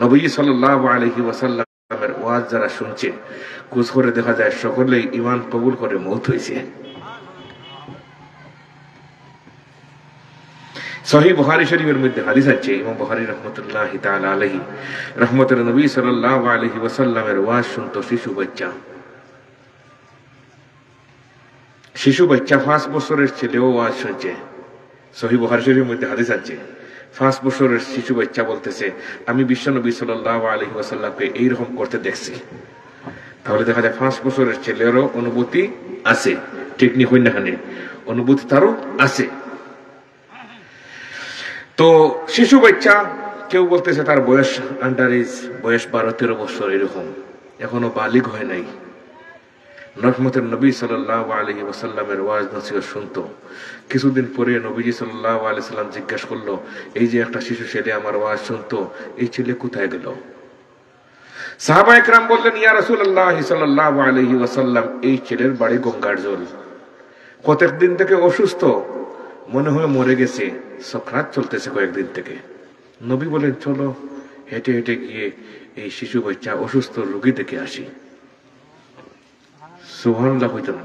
নবী সাল্লাল্লাহু আলাইহি ওয়াসাল্লামের ওয়াজ যারা শুনছে, খোঁজ করে দেখা যায় সকলেই ঈমান কবুল করে মওত হয়েছে। সহিহ বুখারী শরীফের মধ্যে হাদিস আছে, ইমাম বুখারী রাহমাতুল্লাহি তাআলা আলাইহি রহমতের নবী সাল্লাল্লাহু আলাইহি ওয়াসাল্লামের ওয়াজ শুনতো শিশু বাচ্চা 5 বছরের ছেলেও ওয়াজ শুনছে। সহিহ বুখারী শরীফের মধ্যে হাদিস আছে, 5 বছরের শিশু বাচ্চা বলতেছে আমি বিশ্বনবী সাল্লাল্লাহু আলাইহি ওয়াসাল্লামকে এইরকম করতে দেখছি। তাহলে দেখা যায় 5 বছরের ছেলেরও অনুভূতি আছে, ঠিক নি হই না, অনুভূতি তারও আছে। তো শিশু বাচ্চা, কেউ বলতেছে তার বয়স আন্ডার এজ, বয়স 12-13 বছর, এরকম এখনো বালিগ হয় নাই, রহমতের নবী সাল্লাল্লাহু আলাইহি ওয়াসাল্লামের ওয়াজ নসিহত শুনতো। কিছুদিন পরে নবীজি সাল্লাল্লাহু আলাইহি সাল্লাম জিজ্ঞাসা করলো, এই যে একটা শিশু ছেলে আমার ওয়াজ শুনতো, এই ছেলে কোথায় গেল? সাহাবায়ে কেরাম বললেন, ইয়া রাসূলুল্লাহ সাল্লাল্লাহু আলাইহি ওয়াসাল্লাম, এই ছেলের বাড়ি গঙ্গারজল, কতদিন থেকে অসুস্থ, মনে হয় মরে গেছে, সাকরাত চলতেছে কয়েকদিন থেকে। নবী বলেন, চলো হেঁটে হেঁটে গিয়ে এই শিশু বাচ্চা অসুস্থ রোগী দেখে আসি। সুবহানাল্লাহ হইতো না?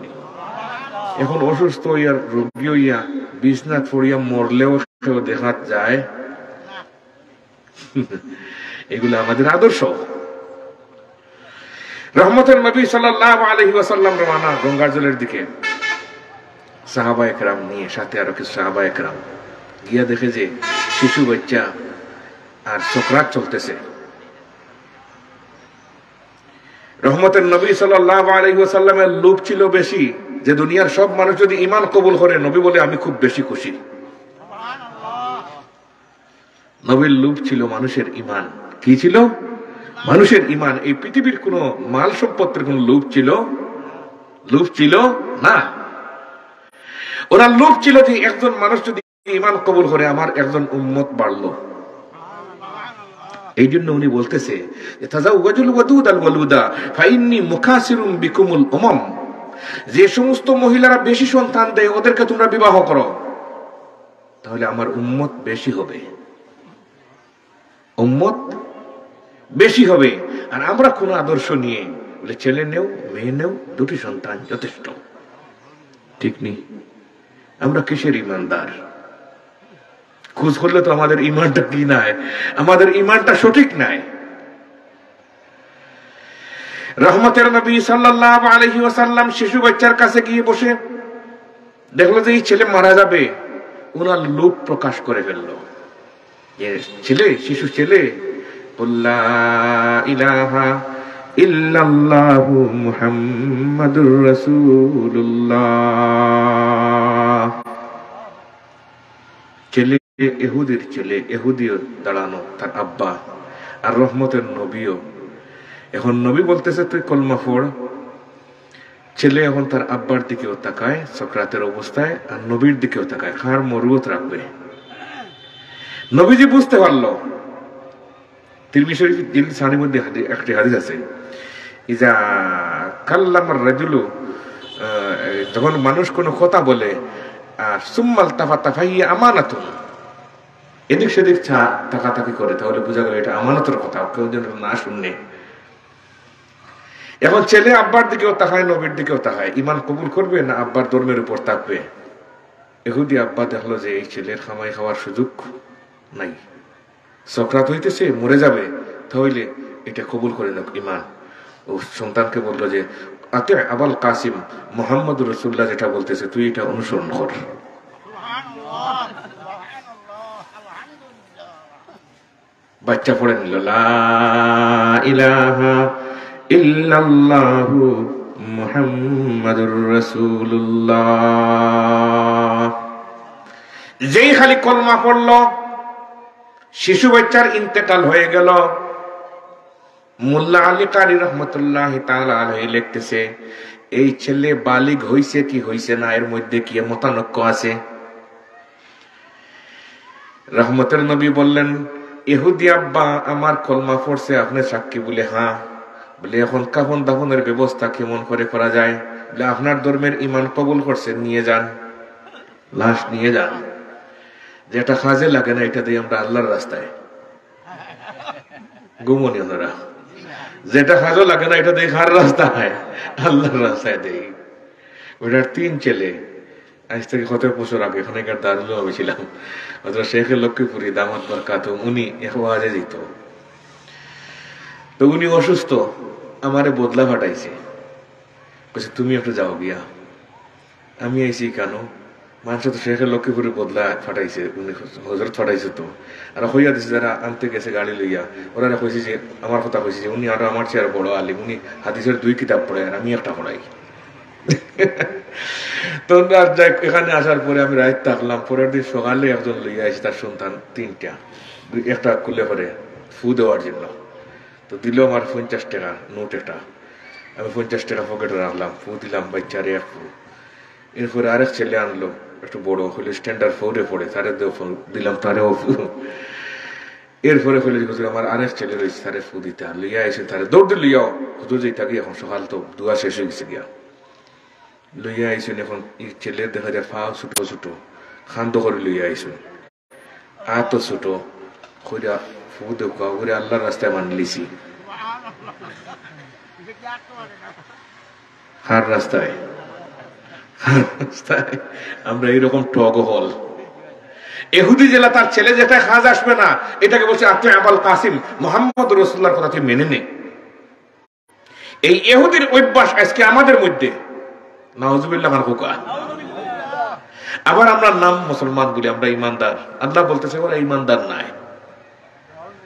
এখন অসুস্থ হইয়া রোগী হইয়া বিছনাত পড়িয়া মরলেও দেখা যায়? এগুলো আমাদের আদর্শ। রহমতের নবী সাল্লাল্লাহু আলাইহি ওয়াসাল্লাম রওনা গঙ্গাজলের দিকে, সাহাবায়ে কেরাম নিয়ে, সাথে আরো কিছু সাহাবায়ে কেরাম গিয়া দেখে যে শিশু বাচ্চা আর সাকরাত চলতেছে। রহমতের নবী সাল্লাল্লাহু আলাইহি ওয়াসাল্লামের লোভ ছিল বেশি, যে দুনিয়ার সব মানুষ যদি ঈমান কবুল করে, নবী বলে আমি খুব বেশি খুশি। নবীর লোভ ছিল মানুষের ঈমান। কি ছিল? মানুষের ঈমান। এই পৃথিবীর কোন মাল সম্পত্তির কোন লোভ ছিল না। ওনার লোভ ছিল যে একজন মানুষ যদি ঈমান কবুল করে, আমার একজন উম্মত বাড়লো। এই জন্য উনি বলতেছে, তাজাওয়াজুল ওয়াদুদ আল ওয়ালুদা ফাইন্নী মুকাসিরুম বিকুমুল উমাম, যে সমস্ত মহিলারা বেশি সন্তান দেয় ওদেরকে তোমরা বিবাহ করো, তাহলে আমার উম্মত বেশি হবে, উম্মত বেশি হবে। আর আমরা কোন আদর্শ নিয়ে বলে ছেলে নেও মেয়ে নেও, দুটি সন্তান যথেষ্ট, ঠিক নেই। আমরা কিসের ঈমানদার? খোঁজ করলে তো আমাদের ঈমানটা কি নাই, আমাদের ঈমানটা সঠিক নাই। রহমতের নবী সাল্লাল্লাহু আলাইহি ওয়াসাল্লাম শিশু বাচ্চার কাছে গিয়ে বসে দেখলো যে এই ছেলে মারা যাবে, ওনার লোভ প্রকাশ করে ফেললো। ছেলে, শিশু ছেলে, লা ইলাহা ইল্লাল্লাহু মুহাম্মাদুর রাসূলুল্লাহ। ছেলে ইহুদির ছেলে, ইহুদিও দাঁড়ানো, তার আব্বা, আর রহমতের নবীও। এখন নবী বলতেছে তুই কলমা পড়। ছেলে এখন তার আব্বার দিকেও তাকায় সাকরাতের অবস্থায়, আর নবীর দিকেও তাকায়, কার মরুয়ত রাখবে। নবীজি বুঝতে পারলো। তিরমিজি শরীফের জিলদ 6 মধ্যে একটি হাদিস আছে, ইজা কাল্লামার রাজুলু, যখন মানুষ কোনো কথা বলে, সুম্মাল তাফাতা ফাহিয়া আমানাতুন, এদিক সেদিক তাকাতাকি করে, তাহলে বোঝা গেল এটা আমানতের কথা, কেউ যেন না শুনে। এখন ছেলে আব্বার দিকেও তাকায়, নবীর দিকেও তাকায়, ঈমান কবুল করবে না আব্বার ধর্মের উপর থাকবে। ইহুদি আব্বা দেখলো যে এই ছেলের খামাই খাওয়ার সুযোগ নাই, সাকরাত হইতেছে, মরে যাবে, তাহলে এটা কবুল করে নাও ঈমান। ও সন্তানকে বললো যে আতে আবুল কাসিম, মুহাম্মদুর রাসূলুল্লাহ যেটা বলতেছে তুই এটা অনুসরণ কর। বাচ্চা পড়ে নিল লা ইলাহা ইল্লাল্লাহু মুহাম্মাদুর রাসূলুল্লাহ। যেই খালি কলমা পড়লো, শিশু বাচ্চার ইন্তেকাল হয়ে গেল। মোল্লা আলী কারি রহমতুল্লাহ তাআলা আলাইহি লিখতেছে, এই ছেলে বালিগ হইছে কি হইছে না, এর মধ্যে কি মতানক্য আছে? রহমতের নবী বললেন, ইহুদি আব্বা আমার কলমা পড়ছে, আপনি সাক্ষী? বলে হ্যাঁ। বলে এখন কাফন দাফনের ব্যবস্থা কেমন করে করা যায়? বলে আপনার ধর্মের ঈমান কবুল করছে, নিয়ে যান, লাশ নিয়ে যান, যেটা কাজে লাগে না এটা দিয়ে আমরা আল্লাহর রাস্তায়। ঘুমনি ওনারা যেটা কাজও লাগে না এটা দেখার রাস্তায় আল্লাহর রাস্তায় দেই। ওটার 3 ছেলে আজ থেকে কত বছর আগে এখানকার দারুল আমি ছিলাম হযরত শেখে লক্ষ্মীপুরি দামাত বরকাত উনি এক ওয়াজে দিত। তো উনি অসুস্থ, আমারে বদলা ফাটাইছে, বলছে তুমি একটু যাও গিয়া। আমি আইছি কেন, মানুষ তো শেখের লক্ষ্মীপুরে বদলা ফাটাইছে, উনি হজরত ফাটাইছে তো আর হইয়া দিছে যারা আনতে গেছে গাড়ি লইয়া, ওরা কইছে যে আমার কথা কইছে যে উনি আরো আমার চেয়ে বড় আলিম, উনি হাদিসের 2 কিতাব পড়ে আর আমি একটা পড়াই। তো এখানে আসার পরে আমি রাত থাকলাম, পরের দিন সকালে একজন লইয়া আসি তার সন্তান 3টা, একটা কুলে করে ফু দেওয়ার জন্য। তো দিল আমার 50 টাকা নোট একটা, আমি 50 টাকা পকেটে রাখলাম, ফু দিলাম বাচ্চারে এক ফু। এরপরে আরেক ছেলে আনলো একটু বড় হলে স্ট্যান্ডার্ড 4-এ পড়ে, তারে দিলাম তারেও ফু। এরপরে হলে হুজুর আমার আরেক ছেলে রয়েছে তারে ফু দিতে, আর লইয়া এসে তারে দৌড় দিয়ে লইয়াও হুজুর যেটা গিয়ে এখন সকাল তো দুয়া শেষ হয়ে গেছে গিয়া লইয়া আইসুন। এখন এই ছেলের দেখা যায় পা ছোট ছোট, খান্দ করে লইয়া আইসুন, আত ছোট কইরা ফু দেখা করে আল্লাহর রাস্তায় মানলিছি। হার রাস্তায় আমরা এইরকম টগ হল। এহুদি জেলা তার ছেলে যেটা কাজ আসবে না এটাকে বলছে আত্মা আবাল কাসিম, মোহাম্মদ রাসূলুল্লাহর কথা তুই মেনে নে। এই ইহুদির অভ্যাস আজকে আমাদের মধ্যে, নাউজুবিল্লাহ খান খোকা। আবার আমরা নাম মুসলমান বলি, আমরা ইমানদার, আল্লাহ বলতেছে ওরা ইমানদার নাই।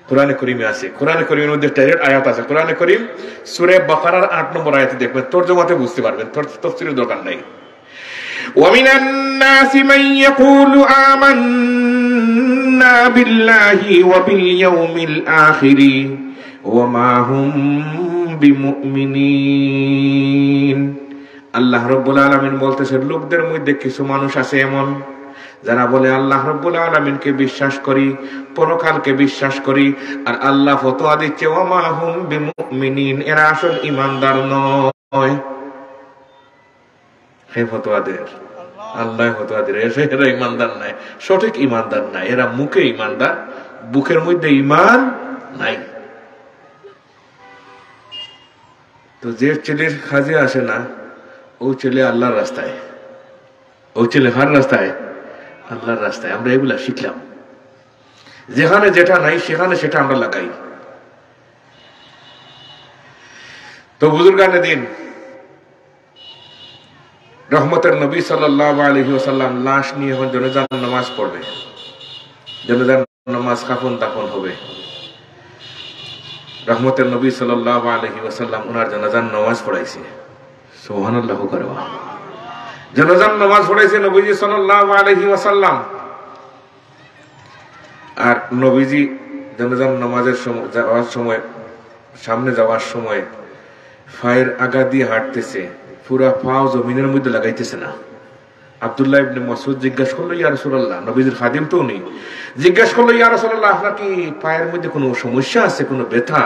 কোরআনে করিমে আছে, কোরআনে করিমের মধ্যে ডাইরেক্ট আয়াত আছে, কোরআনে করিম সূরা বাকারার 8 নম্বর আয়াতে দেখবেন, তরজমাতে বুঝতে পারবেন, তাফসীরের দরকার নাই। ومن الناس من يقول آمنا بالله وباليوم الآخر وما هم بمؤمنين। আল্লাহ রাব্বুল আলামিন বলতেছেন লোকদের মধ্যে কিছু মানুষ আছে এমন যারা বলে আল্লাহ রাব্বুল আলামিনকে বিশ্বাস করি, পরকালকে বিশ্বাস করি, আর আল্লাহ ফতোয়া দিচ্ছে ওমা হুম বিমুমিনিন, এরা আসল ঈমানদার নয়। হে ফতোয়াদের, আল্লাহ ফতোয়াদের, এরা ঈমানদার নাই, সঠিক ঈমানদার নাই, এরা মুখে ঈমানদার, বুকের মধ্যে ঈমান নাই। তো যে ছেলের কাজে আসে না ও ছেলে আল্লাহর রাস্তায়, ও ছেলে কার রাস্তায়? আল্লাহর রাস্তায়। আমরা এগুলা শিখলাম, যেখানে যেটা নাই সেখানে সেটা আমরা লাগাই। তো বুজুর্গানে দিন রহমতের নবী সাল্লাল্লাহু আলাইহি ওয়াসাল্লাম লাশ নিয়ে এখন জানাজার নামাজ পড়বে, জানাজার নামাজ কাফন দাফন হবে। রহমতের নবী সাল্লাল্লাহু আলাইহি ওয়াসাল্লাম ওনার জানাজার নামাজ পড়াইছে, সুবহানাল্লাহ করবা। জানাজার নামাজ পড়াইছে নবীজি সাল্লাল্লাহু আলাইহি ওয়াসাল্লাম। আর নবীজি জানাজার নামাজের সময় সামনে যাওয়ার সময় পায়ের আগা দিয়ে হাঁটতেছে, পুরা পাও জমিনের মধ্যে লাগাইতেছে না। আব্দুল্লাহ ইবনে মাসউদ জিজ্ঞাসা করলো ইয়া রাসূলুল্লাহ, নবীজির খাদিম তো উনি, জিজ্ঞাসা করলো ইয়া রাসূলুল্লাহ আপনার কি পায়ের মধ্যে কোনো সমস্যা আছে, কোনো ব্যথা,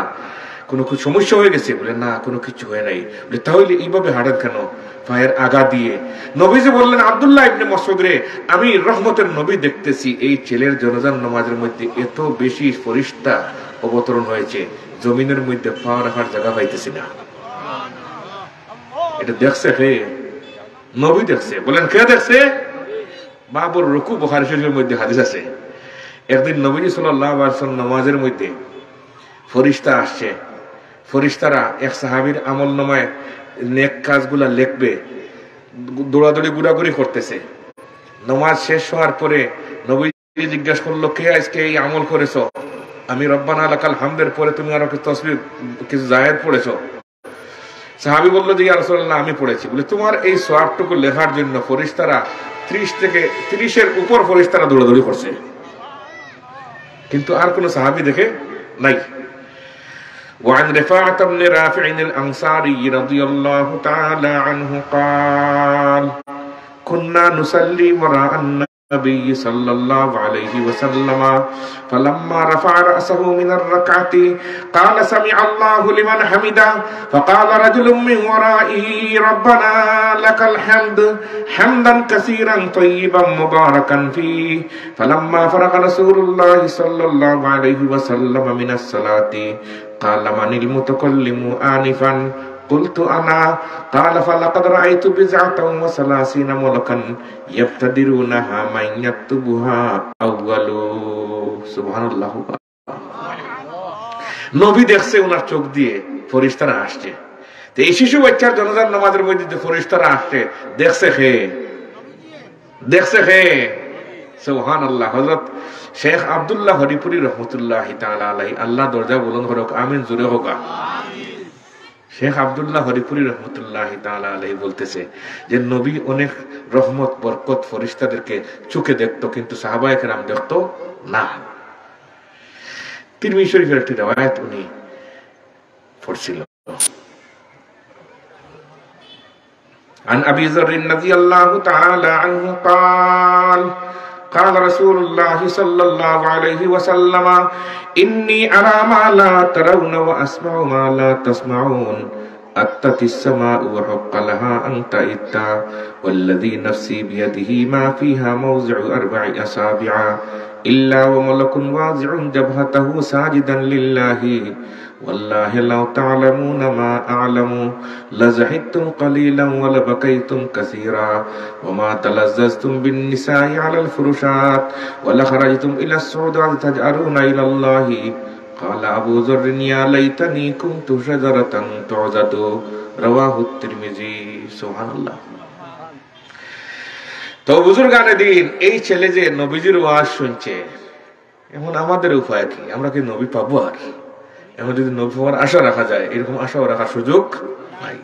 কোনো সমস্যা হয়ে গেছে? বলে না, কোনো কিছু হয় নাই। বলে তাহলে এইভাবে হাঁটেন কেন পায়ের আগা দিয়ে? নবীজি বললেন আব্দুল্লাহ ইবনে মাসউদ রে, আমি রহমতের নবী দেখতেছি এই ছেলের জানাজার নামাজের মধ্যে এত বেশি ফেরেশতা অবতরণ হয়েছে, জমিনের মধ্যে পা রাখার জায়গা পাইতেছি না। এটা দেখছে কে? নবী দেখছে। বলেন কে দেখছে? বাবুর রুকু, বুখারী শরীফের মধ্যে হাদিস আছে। একদিন নবীজি সাল্লাল্লাহু আলাইহি ওয়াসাল্লাম নামাজের মধ্যে ফেরেশতা আসছে, ফেরেশতারা এক সাহাবীর আমলনামায় নেক কাজগুলা লিখবে, দৌড়াদৌড়ি ঘোরাঘুরি করতেছে। নামাজ শেষ হওয়ার পরে নবীজি জিজ্ঞাসা করলো কে আজকে এই আমল করেছো? আমি রব্বানা লাকাল হামদের পরে তুমি আরো কিছু তাসবিহ কিছু জায়েদ পড়েছো? সাহাবী বলল যে ইয়া রাসূলুল্লাহ আমি পড়েছি। বলে তোমার এই সওয়াবটুকু লেখার জন্য ফেরেশতারা 30 থেকে 30-এর উপর ফেরেশতারা দৌড়াদৌড়ি করছে, কিন্তু আর কোন সাহাবী দেখে নাই। وعن رفاعة بن رافع الأنصاري رضي الله تعالى عنه قال كنا نصلي وراء النبي صلى الله عليه وسلم فلما رفع رأسه من الركعة قال سمع الله لمن حمده فقال رجل من ورائه ربنا لك الحمد حمدا كثيرا طيبا مباركا فيه فلما فرغ رسول الله صلى الله عليه وسلم من الصلاة قال من المتكلم آنفا قلت أنا قال فلقد رأيت 39 ملكا يبتدرونها من يكتبها أول সুবহানাল্লাহ নবী দেখছে ওনার চোখ দিয়ে ফেরেশতারা আসছে তো এই শিশু বাচ্চার জানাজার নামাজের মধ্যে যে ফেরেশতারা আসছে দেখছে কে সুবহানাল্লাহ হযরত শেখ আব্দুল্লাহ হরিপুরি রহমাতুল্লাহি তাআলা আলাইহি আল্লাহ দরজা বুলন্দ করুক আমিন জোরে হোক শেখ আব্দুল্লাহ হরিপুরি রহমতুল্লাহ তাআলা আলাইহি বলতেছে যে নবী অনেক রহমত বরকত ফেরেশতাদেরকে চোখে দেখতো কিন্তু সাহাবায়ে কেরাম দেখতো না তিরমিজি শরীফের একটি riwayat উনি পড়ছিল عن أبي ذر رضي الله تعالى عنه قال قال رسول الله صلى الله عليه وسلم إني أرى ما لا ترون وأسمع ما لا تسمعون أتت السماء وحق لها أن تئتا والذي نفسي بيده ما فيها موضع 4 أصابع إلا وملك واضع جبهته ساجدا لله والله لو تعلمون ما أعلم لزحدتم قليلا ولبكيتم كثيرا وما تلذذتم بالنساء على الفرشات ولخرجتم إلى السعودات تجأرون إلى الله قال أبو ذر يا ليتني كنت شجرة تعضد رواه الترمذي سبحان الله তো বুজুর্গানে দিন এই ছেলে যে নবীজির ওয়াজ শুনছে এখন আমাদের উপায় কি আমরা কি নবী পাবো আর এখন যদি নবী পাওয়ার আশা রাখা যায় এরকম আশাও রাখার সুযোগ নাই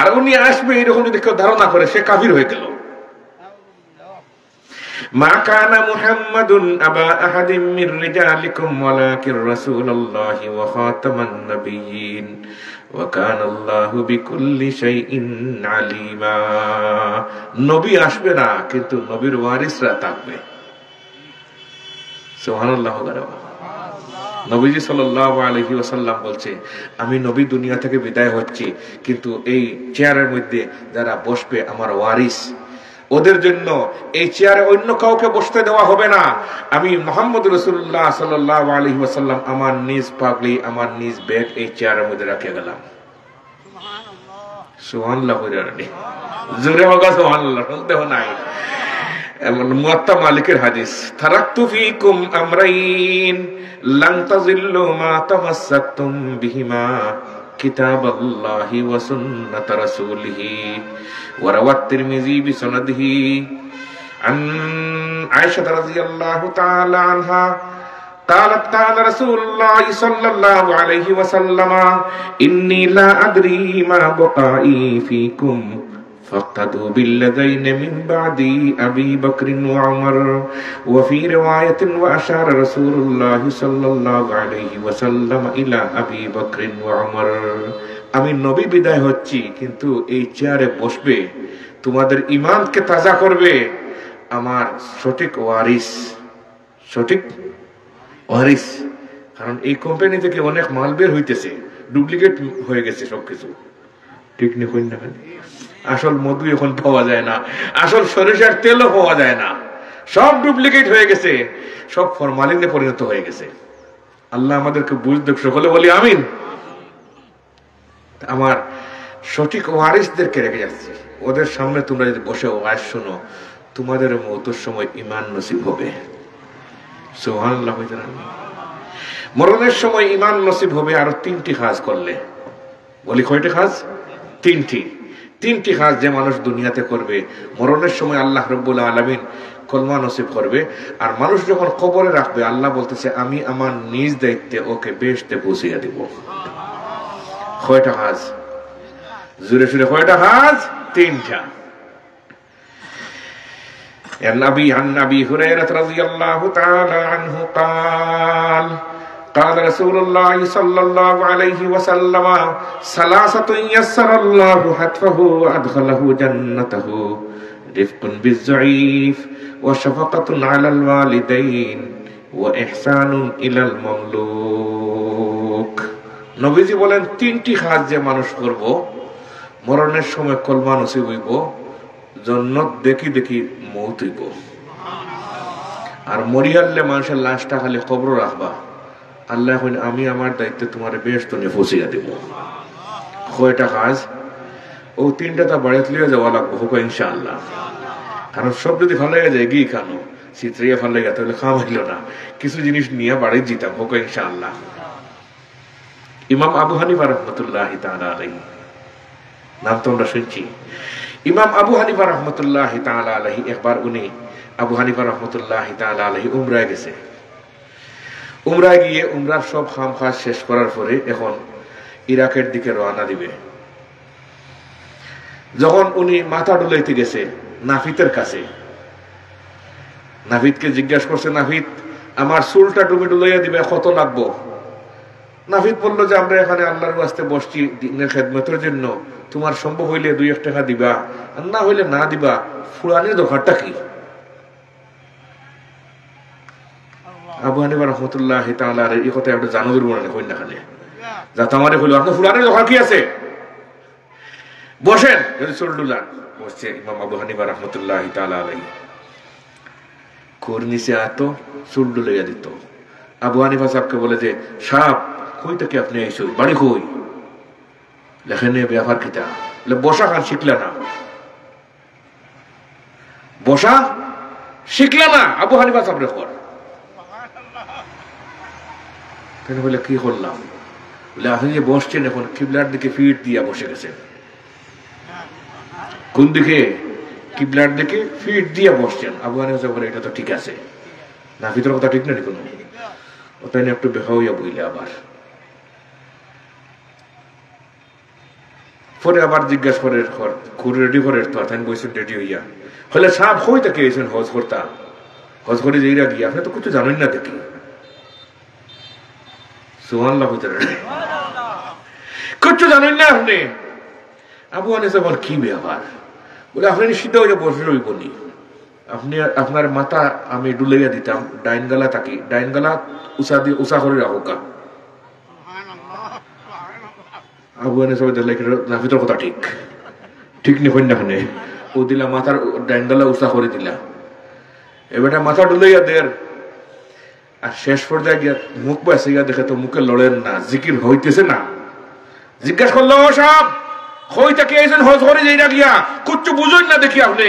আর উনি আসবে এরকম যদি কেউ ধারণা করে সে কাফির হয়ে গেল মা কানা মুহাম্মাদুন আবা আহাদিম মির রিজালিকুম ওয়ালাকিন রাসূলুল্লাহি ওয়া খাতামান নাবিয়্যিন ওয়া কানা আল্লাহু বিকুল্লি শাইইন আলিমা নবী আসবে না কিন্তু নবীর ওয়ারিসরা থাকবে সুবহানাল্লাহ নবীজি সাল্লাল্লাহু আলাইহি ওয়াসাল্লাম বলছে আমি নবী দুনিয়া থেকে বিদায় হচ্ছি কিন্তু এই চেয়ারের মধ্যে যারা বসবে আমার ওয়ারিস ওদের জন্য এই চেয়ারে অন্য কাউকে বসতে দেওয়া হবে না আমি মুহাম্মদ রাসূলুল্লাহ সাল্লাল্লাহু আলাইহি ওয়াসাল্লাম আমার নিজ পাগড়ি আমার নিজ ব্যাগ এই চেয়ারের মধ্যে রেখে গেলাম সুবহানাল্লাহ জোরে হোক সুবহানাল্লাহ শুনতে হয় নাই মুয়াত্তা মালিকের হাদিস তারাকতু ফীকুম আমরাইন লান তাযিল্লু মা তামাসসাকতুম বিহিমা কিতাবাল্লাহি ওয়া সুন্নাত রাসূলিহি ওয়া রাওয়াত তিরমিজি বিসনাদিহি আন আয়েশা রাদিয়াল্লাহু তাআলা আনহা قالت قال رسول الله صلى الله عليه وسلم إني لا أدري ما بقائي فيكم فاقتدوا بالذين من بعدي أبي بكر وعمر وفي رواية وأشار رسول الله صلى الله عليه وسلم إلى أبي بكر وعمر আমি নবী বিদায় হচ্ছি কিন্তু এই চেয়ারে বসবে তোমাদের ঈমানকে তাজা করবে আমার সঠিক ওয়ারিস কারণ এই কোম্পানি থেকে অনেক মাল বের হইতেছে ডুপ্লিকেট হয়ে গেছে সবকিছু ঠিক নেই না আসল মধু এখন পাওয়া যায় না আসল সরিষার তেলও পাওয়া যায় না সব ডুপ্লিকেট হয়ে গেছে সব ফরমালিনে পরিণত হয়ে গেছে আল্লাহ আমাদেরকে বুঝতে সকলে বলি আমিন আমার সঠিক ওয়ারিসদেরকে রেখে যাচ্ছে ওদের সামনে তোমরা যদি বসে ওয়াজ শোনো তোমাদের মৌতের সময় ঈমান নসিব হবে সুবহানাল্লাহ মরণের সময় ঈমান নসিব হবে আরো 3টি কাজ করলে বলি কয়টি কাজ তিনটি কাজ যে মানুষ দুনিয়াতে করবে মরণের সময় আল্লাহ রাব্বুল আলামিন কলমা নসিব করবে আর মানুষ যখন কবরে রাখবে আল্লাহ বলতেছে আমি আমার নিজ দায়িত্বে ওকে বেহেশতে পৌঁছিয়ে দেব কয়টা কাজ জোরে জোরে কয়টা কাজ 3টা عن أبي هريرة رضي الله تعالى عنه قال قال رسول الله صلى الله عليه وسلم ثلاثة يسر الله حتفه وأدخله جنته رفق بالضعيف ওয়া শাফাকাতুন আলাল ওয়ালিদাইন ওয়া ইহসানুন ইলাল মামলুক। নবীজি বলেন তিনটি কাজ যে মানুষ করব মরণের সময় কলমা নসিব হইব, জান্নাত দেখি দেখি মউত হইব। আর মরিয়াল্লে মানুষের লাশটা খালি কবর রাখবা, আল্লাহ কইন আমি আমার দায়িত্বে তোমার বেহেশত নিয়ে পৌঁছিয়া দিব। কয়টা কাজ? ও তিনটা তা বাড়িতে লিয়ে যাওয়া লাগবো হোক ইনশাআল্লাহ। কারণ সব যদি ভালো হয়ে যায় গিয়ে কেন চিত্রিয়া ভালো লেগে তাহলে খাওয়া হইল না, কিছু জিনিস নিয়ে বাড়ি যেতাম হোক ইনশাআল্লাহ। ইমাম আবু হানিফা রাহমাতুল্লাহি তাআলা আলাইহি, নাম তো আমরা শুনছি। ইমাম আবু হানিফা রাহমাতুল্লাহি তাআলা আলাইহি, একবার উনি আবু হানিফা রাহমাতুল্লাহি তাআলা আলাইহি উমরায় গেছে। উমরায় গিয়ে উমরার সব খাম কাজ শেষ করার পরে এখন ইরাকের দিকে রওনা দিবে। যখন উনি মাথা ডুলাইতে গেছে নাফিতের কাছে, নাফিদকে জিজ্ঞাসা করছে, নাফিদ আমার চুলটা তুমি ডুলাইয়া দিবে, কত লাগবো? নাফিদ বলল যে আমরা এখানে আল্লাহর ওয়াস্তে বসছি দিনের খেদমতের জন্য, তোমার সম্ভব হইলে 2-1 টাকা দিবা, আর না হইলে না দিবা, ফুরানের দোকানটা কি? আবু হানিফা রাহমাতুল্লাহি তাআলা এই কথা একটা জানবীর মনে কই না খালি যাতে আমারে কইলো আপনার ফুরানের দোকান কি আছে, বসেন। যদি চুল ডুলান বসছে ইমাম আবু হানিফা রাহমাতুল্লাহি তাআলা আলাইহি, কোরনিসে এত চুল ডুলাইয়া দিত। আবু হানিফা সাহেবকে বলে যে সাহেব কই থেকে আপনি আইছো, বাড়ি কই? লেখেনে ব্যাপার কিটা? বসা খান শিখলা না, বসা শিখলা না আবু হানিফা সাহেব রেখর। বলে কি করলাম? বলে আপনি যে বসছেন এখন কিবলার দিকে ফিট দিয়া বসে গেছেন। কোন দিকে? কিবলার দিকে ফিট দিয়া বসছেন। আবু হানিফা সাহেব বলে এটা তো ঠিক আছে না, ভিতরের কথা ঠিক না কোনো, ওটাই নিয়ে একটু বেহা হইয়া বইলে আবার পরে আবার জিজ্ঞাসা করে রেডি করে তো তাই বলছেন রেডি হইয়া হলে সাপ হই তাকে এসেছেন হজ করতা, হজ করে যেইরা গিয়া আপনি তো কিছু জানেন না দেখি। সুবহানাল্লাহ, কিচ্ছু জানেন না আপনি। আবু হানিফা বল কি ব্যাপার? বলে আপনি সিদ্ধ হয়ে বসে রইবনি, আপনি আপনার মাথা আমি ডুলাইয়া দিতাম, ডাইন গালা থাকি, ডাইন গালা উষা দিয়ে উষা করে রাখো কা। আবু হানিফা নাফিতের কথা ঠিক ঠিক নি হইন না, ও দিলা মাথার ডাইন গালা উষা করে দিলা, এবারে মাথা ডুলাইয়া দের। আর শেষ পর্যায়ে গিয়া মুখ বেসে গিয়া দেখে তো মুখে লড়েন না, জিকির হইতেছে না। জিজ্ঞাসা করলো সব হই তাকে এসেন হজ করে যেইরা গিয়া কিচ্ছু বুঝুন না দেখি আপনি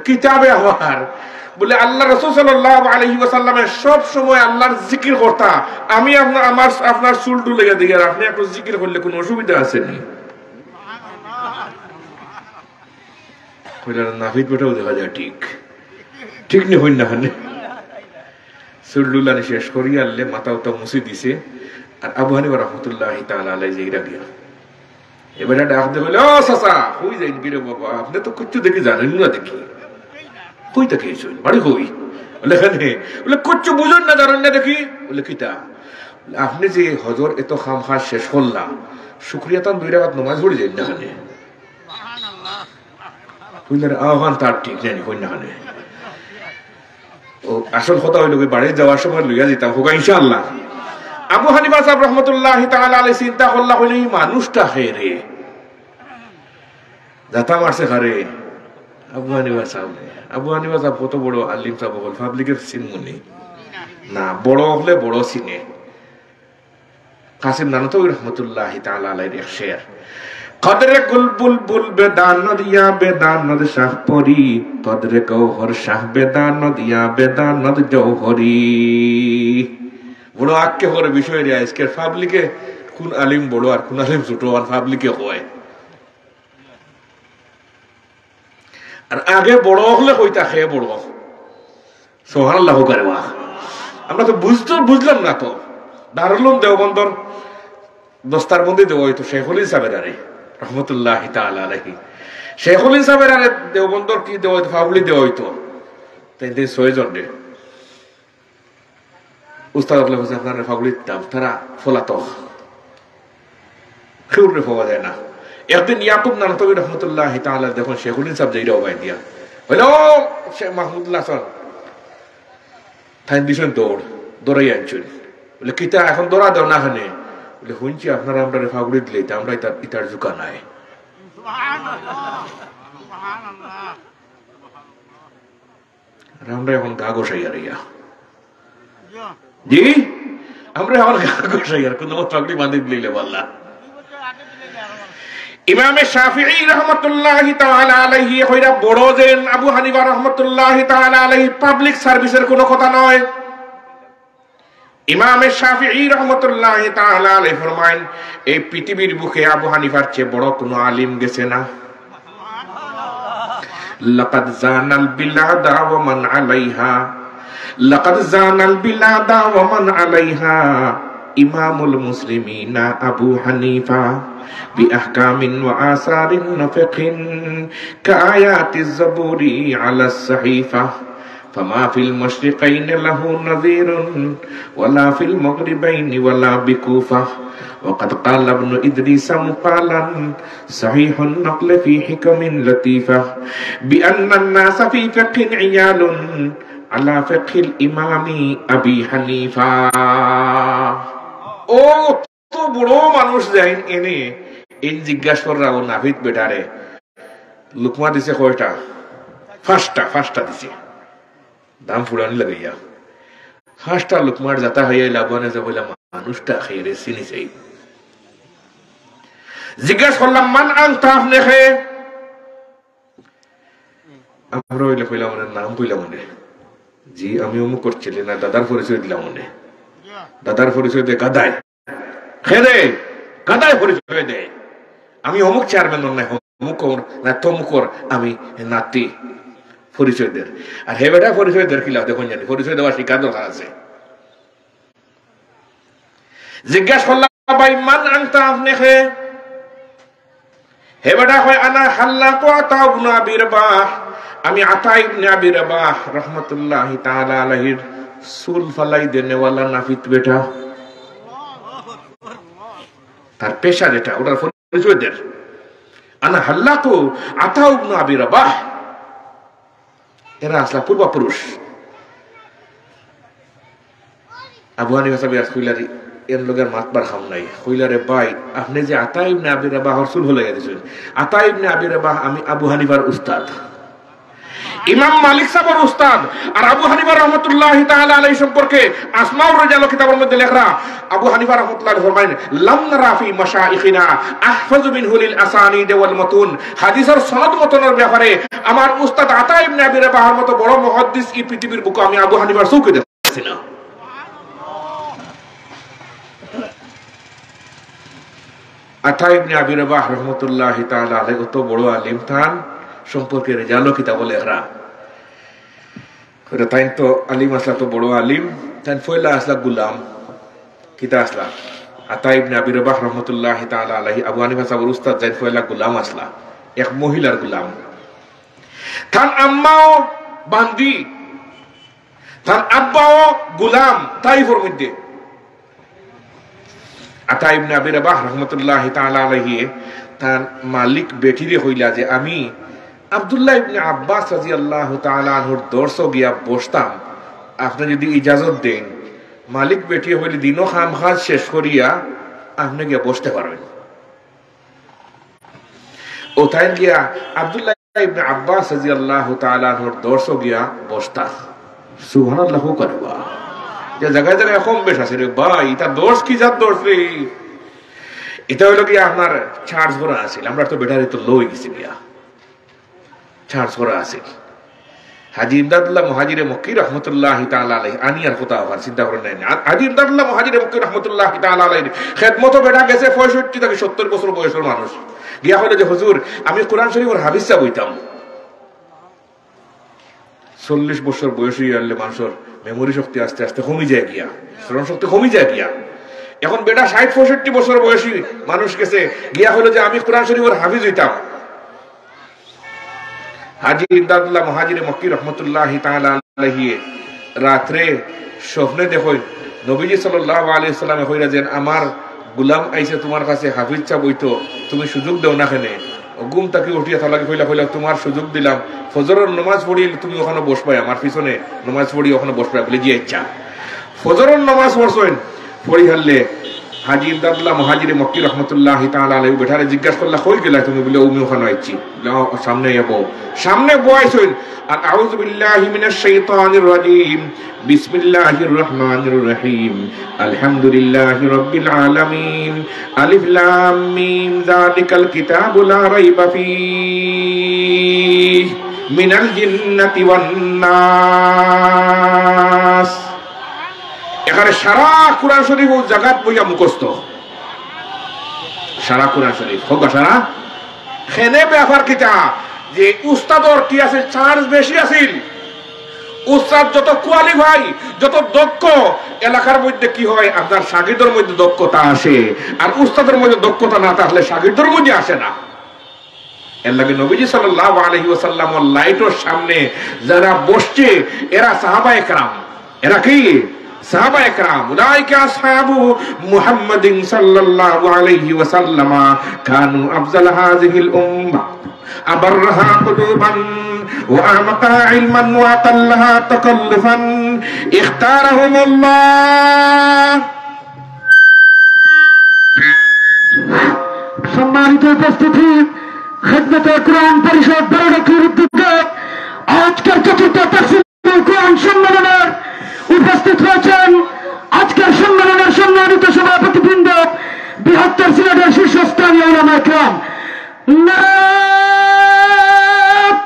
কিতাবে আমার। বলে আল্লাহ রাসূল সাল্লাল্লাহু আলাইহি ওয়াসাল্লামের সব সময় আল্লাহর জিকির করতা, আমি আপনার চুল ডুলাইয়া দিই, আর আপনি একটু জিকির করলে কোনো অসুবিধা আছে নি? কইলা নাফিদ বেটাও দেখা যায় ঠিক ঠিক নি হইন না হানে। চুল ডুলানি শেষ করিয়া আনলে মাথা উতা মুছে দিছে। আর আবু হানিফা রাহমাতুল্লাহি তাআলা আলাইহি যেইরা গিয়া এবারে ডাক দে বলে ও চাচা কই যাইন কি রে বাবা, আপনি তো কিচ্ছু দেখি জানেন না দেখি, কই তাকে এসেছেন বাড়ি কই? বলে এখানে। বলে কিচ্ছু বুঝুন না জানেন না দেখি। বলে কিটা? আপনি যে হজর এত খাম খাস শেষ করলাম, শুকরিয়া তান 2 রাকাত নামাজ পড়ে যাই না খানে। বুঝলেন আহ্বান তার ঠিক জানি কই না খানে। ও আসল কথা হইল বাড়ি যাওয়ার সময় লইয়া যেতাম হোক ইনশাআল্লাহ। আবু হানিফা সাহেব রাহমাতুল্লাহি তাআলা আলাইহি চিন্তা করলা হইল এই মানুষটা খেয়ে রে যাতা মারছে খারে আবু হানিফা সাহেব। আবু হানিফা সাহেব কত বড় আলিম সাহেব হল, পাবলিকের চিনমুনি না, বড় হলে বড় চিনে। কাসিম নানতবী রাহমাতুল্লাহি তাআলা আলাইহির এক শের, কদরে গুল বুলবুল বেদান দিয়া বেদান নদ শাহ পরি, কদরে গৌহর শাহ বেদান দিয়া বেদান নদ জৌহরি। বড় আক্কে করে বিষয় রে আজকের পাবলিকে কোন আলিম বড় আর কোন আলিম ছোট আর পাবলিকে হয়। আর আগে বড় হলে কইতা খেয়ে বড় সুবহানাল্লাহ করে ওয়া। আমরা তো বুঝলাম না তো। দারুল দেওবন্দর দস্তার মধ্যে দেওয়া হইতো শেখুল ইসলামের আরে রহমতুল্লাহি তাআলা আলাইহি। শেখুল ইসলামের আরে দেওবন্দর কি দেওয়া হইতো, ফাবলি দেওয়া হইতো। তাই 6 জন রে উস্তাদ আপনার ফাবলির দাম তারা ফলাতো খেউরে পাওয়া যায় না। একদিন ইয়াকুব নানতবী রহমতুল্লাহি তাআলা দেখুন শেখুল ইসলাম যেইরা ওবাই দিয়া হইল শেখ মাহমুদুল্লাহ হাসান থাইন দিছেন দৌড়াই আনছেন বলে কিতা এখন দৌড়া দেও না খানে বলে শুনছি আপনারা আমরা ফাগুড়ি দিলে আমরা ইতার জুকা নাই আমরা এখন গা গোসাইয়া রিয়া জি আমরা এখন গা গোসাইয়ার কোন ফাগুড়ি বাঁধি দিলে বললা ইমাম শাফিঈ রাহমাতুল্লাহি তাআলা আলাইহি কইরা বড় যেন আবু হানিফা রাহমাতুল্লাহি তাআলা আলাইহি পাবলিক সার্ভিসের কোনো কথা নয় ইমাম শাফিঈ রাহমাতুল্লাহি তাআলা আলাইহি ফরমায়েন এই পৃথিবীর বুকে আবু হানিফার চেয়ে বড় কোনো আলিম গেছে না লাকাদ জানাল বিলাদা ওয়া মান আলাইহা লাকাদ জানাল বিলাদা ওয়া মান আলাইহা ইমামুল মুসলিমিনা আবু হানিফা بأحكام وآثار وفقه كآيات الزبور على الصحيفة فما في المشرقين له نظير ولا في المغربين ولا بكوفة وقد قال ابن إدريس مقالا صحيح النقل في حكم لطيفة بأن الناس في فقه عيال على فقه الإمام أبي حنيفة তো বড় মানুষ যাইন এনে এই জিজ্ঞাসা করা ও নাভিদ বেটারে লুকমা দিছে কয়টা ফার্স্টটা দিছে দাম ফুরানি লাগাইয়া ফার্স্টটা লুকমার যাতা হইয়া লাগানে যে বলে মানুষটা খাইরে চিনি চাই জিজ্ঞাসা করলাম মান আনতা আপনি খে আমরা হইলে কইলাম নাম কইলাম মনে জি আমি অমুক করছিলেন না দাদার পরিচয় দিলাম মনে দাদার পরিচয় দিয়ে গাদায় খেদে গাদায় পরিচয় দেয় আমি অমুক চেয়ারম্যান না অমুক না তমুকর আমি নাতি পরিচয় দের আর হে বেটা পরিচয় দের কিলা দেখুন জানি পরিচয় দেওয়া শিকার দরকার আছে জিজ্ঞাসা করলাম ভাই মান আনতা আপনি খে হে বেটা হয় আনা হাল্লাকু আতা ইবনে আবি রাবাহ আমি আতা ইবনে আবি রাবাহ রাহমাতুল্লাহি তাআলা আলাইহির সুল ফালাই দেনে ওয়ালা নাফিত বেটা তার পেশা যেটা ওটার পরিচয় দেন আনা হাল্লাকু আতা ইবনে আবি রাবাহ এরা আসলা পূর্বপুরুষ আবু হানিফা সাহেব রাসূলুল্লাহ এর লোকের মাতবার খাম নাই কইলারে ভাই আপনি যে আতা ইবনে আবি রাবাহ রাসূল হয়ে গেছেন আতা ইবনে আবি রাবাহ আমি আবু হানিফার উস্তাদ ইমাম মালিক সাহেবের উস্তাদ আর আবু হানিফা রাহমাতুল্লাহি তাআলা আলাইহি সম্পর্কে আসমাউর রিজাল কিতাবের মধ্যে লেখা আবু হানিফা রাহমাতুল্লাহি ফরমায়েন লাম নারা ফি মাশাইখিনা আহফাজু মিনহু লিল আসানিদ ওয়াল মাতুন হাদিসের সনদ মতনের ব্যাপারে আমার উস্তাদ আতা ইবনে আবি রাবাহর মতো বড় মুহাদ্দিস এই পৃথিবীর বুকে আমি আবু হানিফার চৌকে দেখছি না আতা ইবনে আবি রাবাহ রাহমাতুল্লাহি তাআলা আলাইহি কত বড় আলিম থান সম্পর্কে রেজালো কিতাব লেখরা তাই তো আলিম আসলা তো বড় আলিম তাই ফয়লা আসলা গুলাম কিতা আসলা আতা ইবনে আবি রাবাহ রাহমাতুল্লাহি তাআলা আলাইহি আবু হানিফা সাহেবের উস্তাদ যাই ফয়লা গুলাম আসলা এক মহিলার গুলাম তার আম্মাও বান্দি তার আব্বাও গুলাম তাইফের মধ্যে আতা ইবনে আবি রাবাহ রাহমাতুল্লাহি তাআলা আলাইহি তার মালিক বেটিরে হইলা যে আমি আব্দুল্লাহ ইবনে আব্বাস রাদিয়াল্লাহু তাআলা আনহুর দরসে গিয়া বসতাম আপনি যদি ইজাজত দেন মালিক বেটি হইলে দিনও খামখাজ শেষ করিয়া আপনি গিয়া বসতে পারবেন ও তাই গিয়া আব্দুল্লাহ ইবনে আব্বাস রাদিয়াল্লাহু তাআলা আনহুর দরসে গিয়া বসতা সুবহানাল্লাহ করবা যে জায়গায় জায়গায় কম বেশ আছে রে ভাই এটা দোষ কি জাত দোষ রে এটা হলো কি আপনার চার্জ করা আছে আমরা তো বেটারে তো লই গেছি গিয়া চার্জ করা আছে হাজী ইমদাদুল্লাহ মুহাজিরে মক্কি রাহমাতুল্লাহি তাআলা আলাইহি আনিয়ার কথা আবার চিন্তা করে নেন হাজী ইমদাদুল্লাহ মুহাজিরে মক্কি রাহমাতুল্লাহি তাআলা আলাইহি খেদমত বেটা গেছে 65 থেকে 70 বছর বয়সের মানুষ গিয়া হলো যে হুজুর আমি কোরআন শরীফের হাফিজ সাহেব হইতাম 40 বছর বয়সে আনলে মানুষের মেমোরি শক্তি আস্তে আস্তে কমে যায় গিয়া স্মরণ শক্তি কমে যায় গিয়া এখন বেটা 60-65 বছর বয়সী মানুষ গেছে গিয়া হলো যে আমি কোরআন শরীফের হাফিজ হইতাম হাজী ইমদাদুল্লাহ মুহাজিরে মক্কি রাহমাতুল্লাহি তাআলা আলাইহি রাতে স্বপ্নে দেখো নবীজি সাল্লাল্লাহু আলাইহি সাল্লাম কইরা যেন আমার গোলাম আইছে তোমার কাছে হাফিজ চা বইতো তুমি সুযোগ দাও না কেনে ঘুম তাকে উঠিয়া থালাকে কইলা তোমার সুযোগ দিলাম, ফজরের নামাজ পড়ি তুমি ওখানে বসবাই, আমার পিছনে নামাজ পড়ি ওখানে বসবাই বলে জি ইচ্ছা। ফজরের নামাজ পড়ছেন, পড়ি হারলে হাজি ইমদাদুল্লাহ মুহাজির মক্কি রহমতুল্লাহ তাআলা আলাইহি বেঠারে জিজ্ঞাসা করলা কই গেলা তুমি, বলে ওমি ওখানে আইছি। সামনে যাবো, সামনে বয়াইছেন আর আউযু বিল্লাহি মিনাশ শাইতানির রাজিম, বিসমিল্লাহির রহমানির রহিম, আলহামদুলিল্লাহি রাব্বিল আলামিন, আলিফ লাম মিম, যালিকাল কিতাবু লা রাইবা ফীহি মিনাল জিন্নাতি ওয়ান নাস। এখানে সারা কুরআন শরীফ ও জাগাত বইয়া মুখস্থ, সারা কুরআন শরীফ হোক সারা খেনে ব্যাপার কিতা যে উস্তাদর কি আছে চার্জ বেশি আছিল। উস্তাদ যত কোয়ালিফাই, যত দক্ষ, এলাকার মধ্যে কি হয় আপনার শাগিরদের মধ্যে দক্ষতা আসে, আর উস্তাদের মধ্যে দক্ষতা না থাকলে শাগিরদের মধ্যে আসে না। এর লাগে নবীজি সাল্লাল্লাহু আলাইহি ওয়াসাল্লাম লাইটের সামনে যারা বসছে এরা সাহাবায়ে কেরাম। এরা কি সাহাবায়ে কেরাম? উলাইকা আসহাবু মুহাম্মাদিন সাল্লাল্লাহু আলাইহি ওয়াসাল্লাম কানু আফজাল হাযিহিল উম্মাহ আবরহা কুলুবান ওয়া আমকা ইলমান ওয়া আকাল্লাহা তাকাল্লুফান ইখতারাহুমুল্লাহ। সম্মানিত উপস্থিতি, খিদমতে কুরআন পরিষদ বারোডাকির উদ্যোগে আজকের চতুর্থ তাফসীরুল কুরআন সম্মেলনের উপস্থিত হয়েছেন আজকের সম্মেলনের সম্মানিত সভাপতিবৃন্দ, বৃহত্তর সিলেটের শীর্ষস্থানীয় উলামায়ে কেরাম। নারায়ে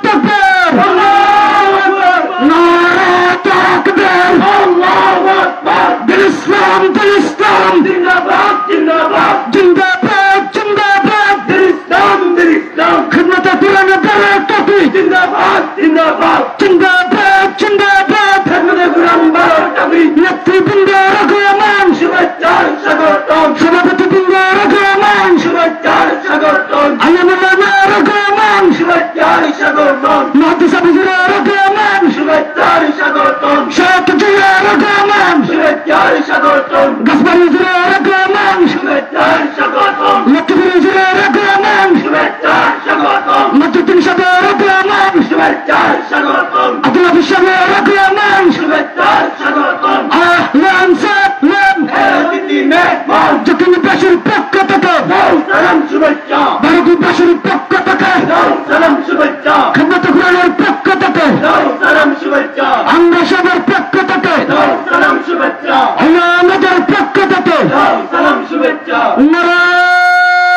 তাকবীর, আল্লাহু আকবার, নারায়ে তাকবীর, আল্লাহু আকবার। দিল ইসলাম, দিল ইসলাম, জিন্দাবাদ, জিন্দাবাদ, জিন্দাবাদ, জিন্দাবাদ, দিল ইসলাম, দিল ইসলাম। খিদমতে কুরআন বারোডাকি জিন্দাবাদ, জিন্দাবাদ, জিন্দাবাদ, জিন্দাবাদ। খিদমতে কুরআন বারোডাকি নেতৃবৃন্দের আগমন, শুভেচ্ছার স্বাগতম। সভাপতিবৃন্দের আগমন, শুভেচ্ছার স্বাগতম। আলেমুলামার আগমন, শুভেচ্ছার স্বাগতম। মুহাদ্দিস হুজুরের আগমন, শুভেচ্ছার স্বাগতম। শায়খ জিয়ার আগমন, শুভেচ্ছার স্বাগতম। গাছবাড়ি হুজুরের আগমন, শুভেচ্ছার স্বাগতম। লক্ষ্মীপুর হুজুরের আগমন, শুভেচ্ছার স্বাগতম। মসজিদ সাহেবের আগমন, শুভেচ্ছার স্বাগতম। আব্দুল হাফিজ সাহেবের আগমন, শুভেচ্ছার স্বাগতম। আহলান সাহলান, অতিথি মেহমান যকিনবাসীর পক্ষ থেকে সালাম শুভেচ্ছা, বারোটিবাসীর পক্ষ থেকে সালাম শুভেচ্ছা, খিদমতে কুরআনের পক্ষ থেকে সালাম শুভেচ্ছা, আমরা সবার পক্ষ থেকে সালাম শুভেচ্ছা, আমাদের পক্ষ থেকে সালাম শুভেচ্ছা। নারায়ে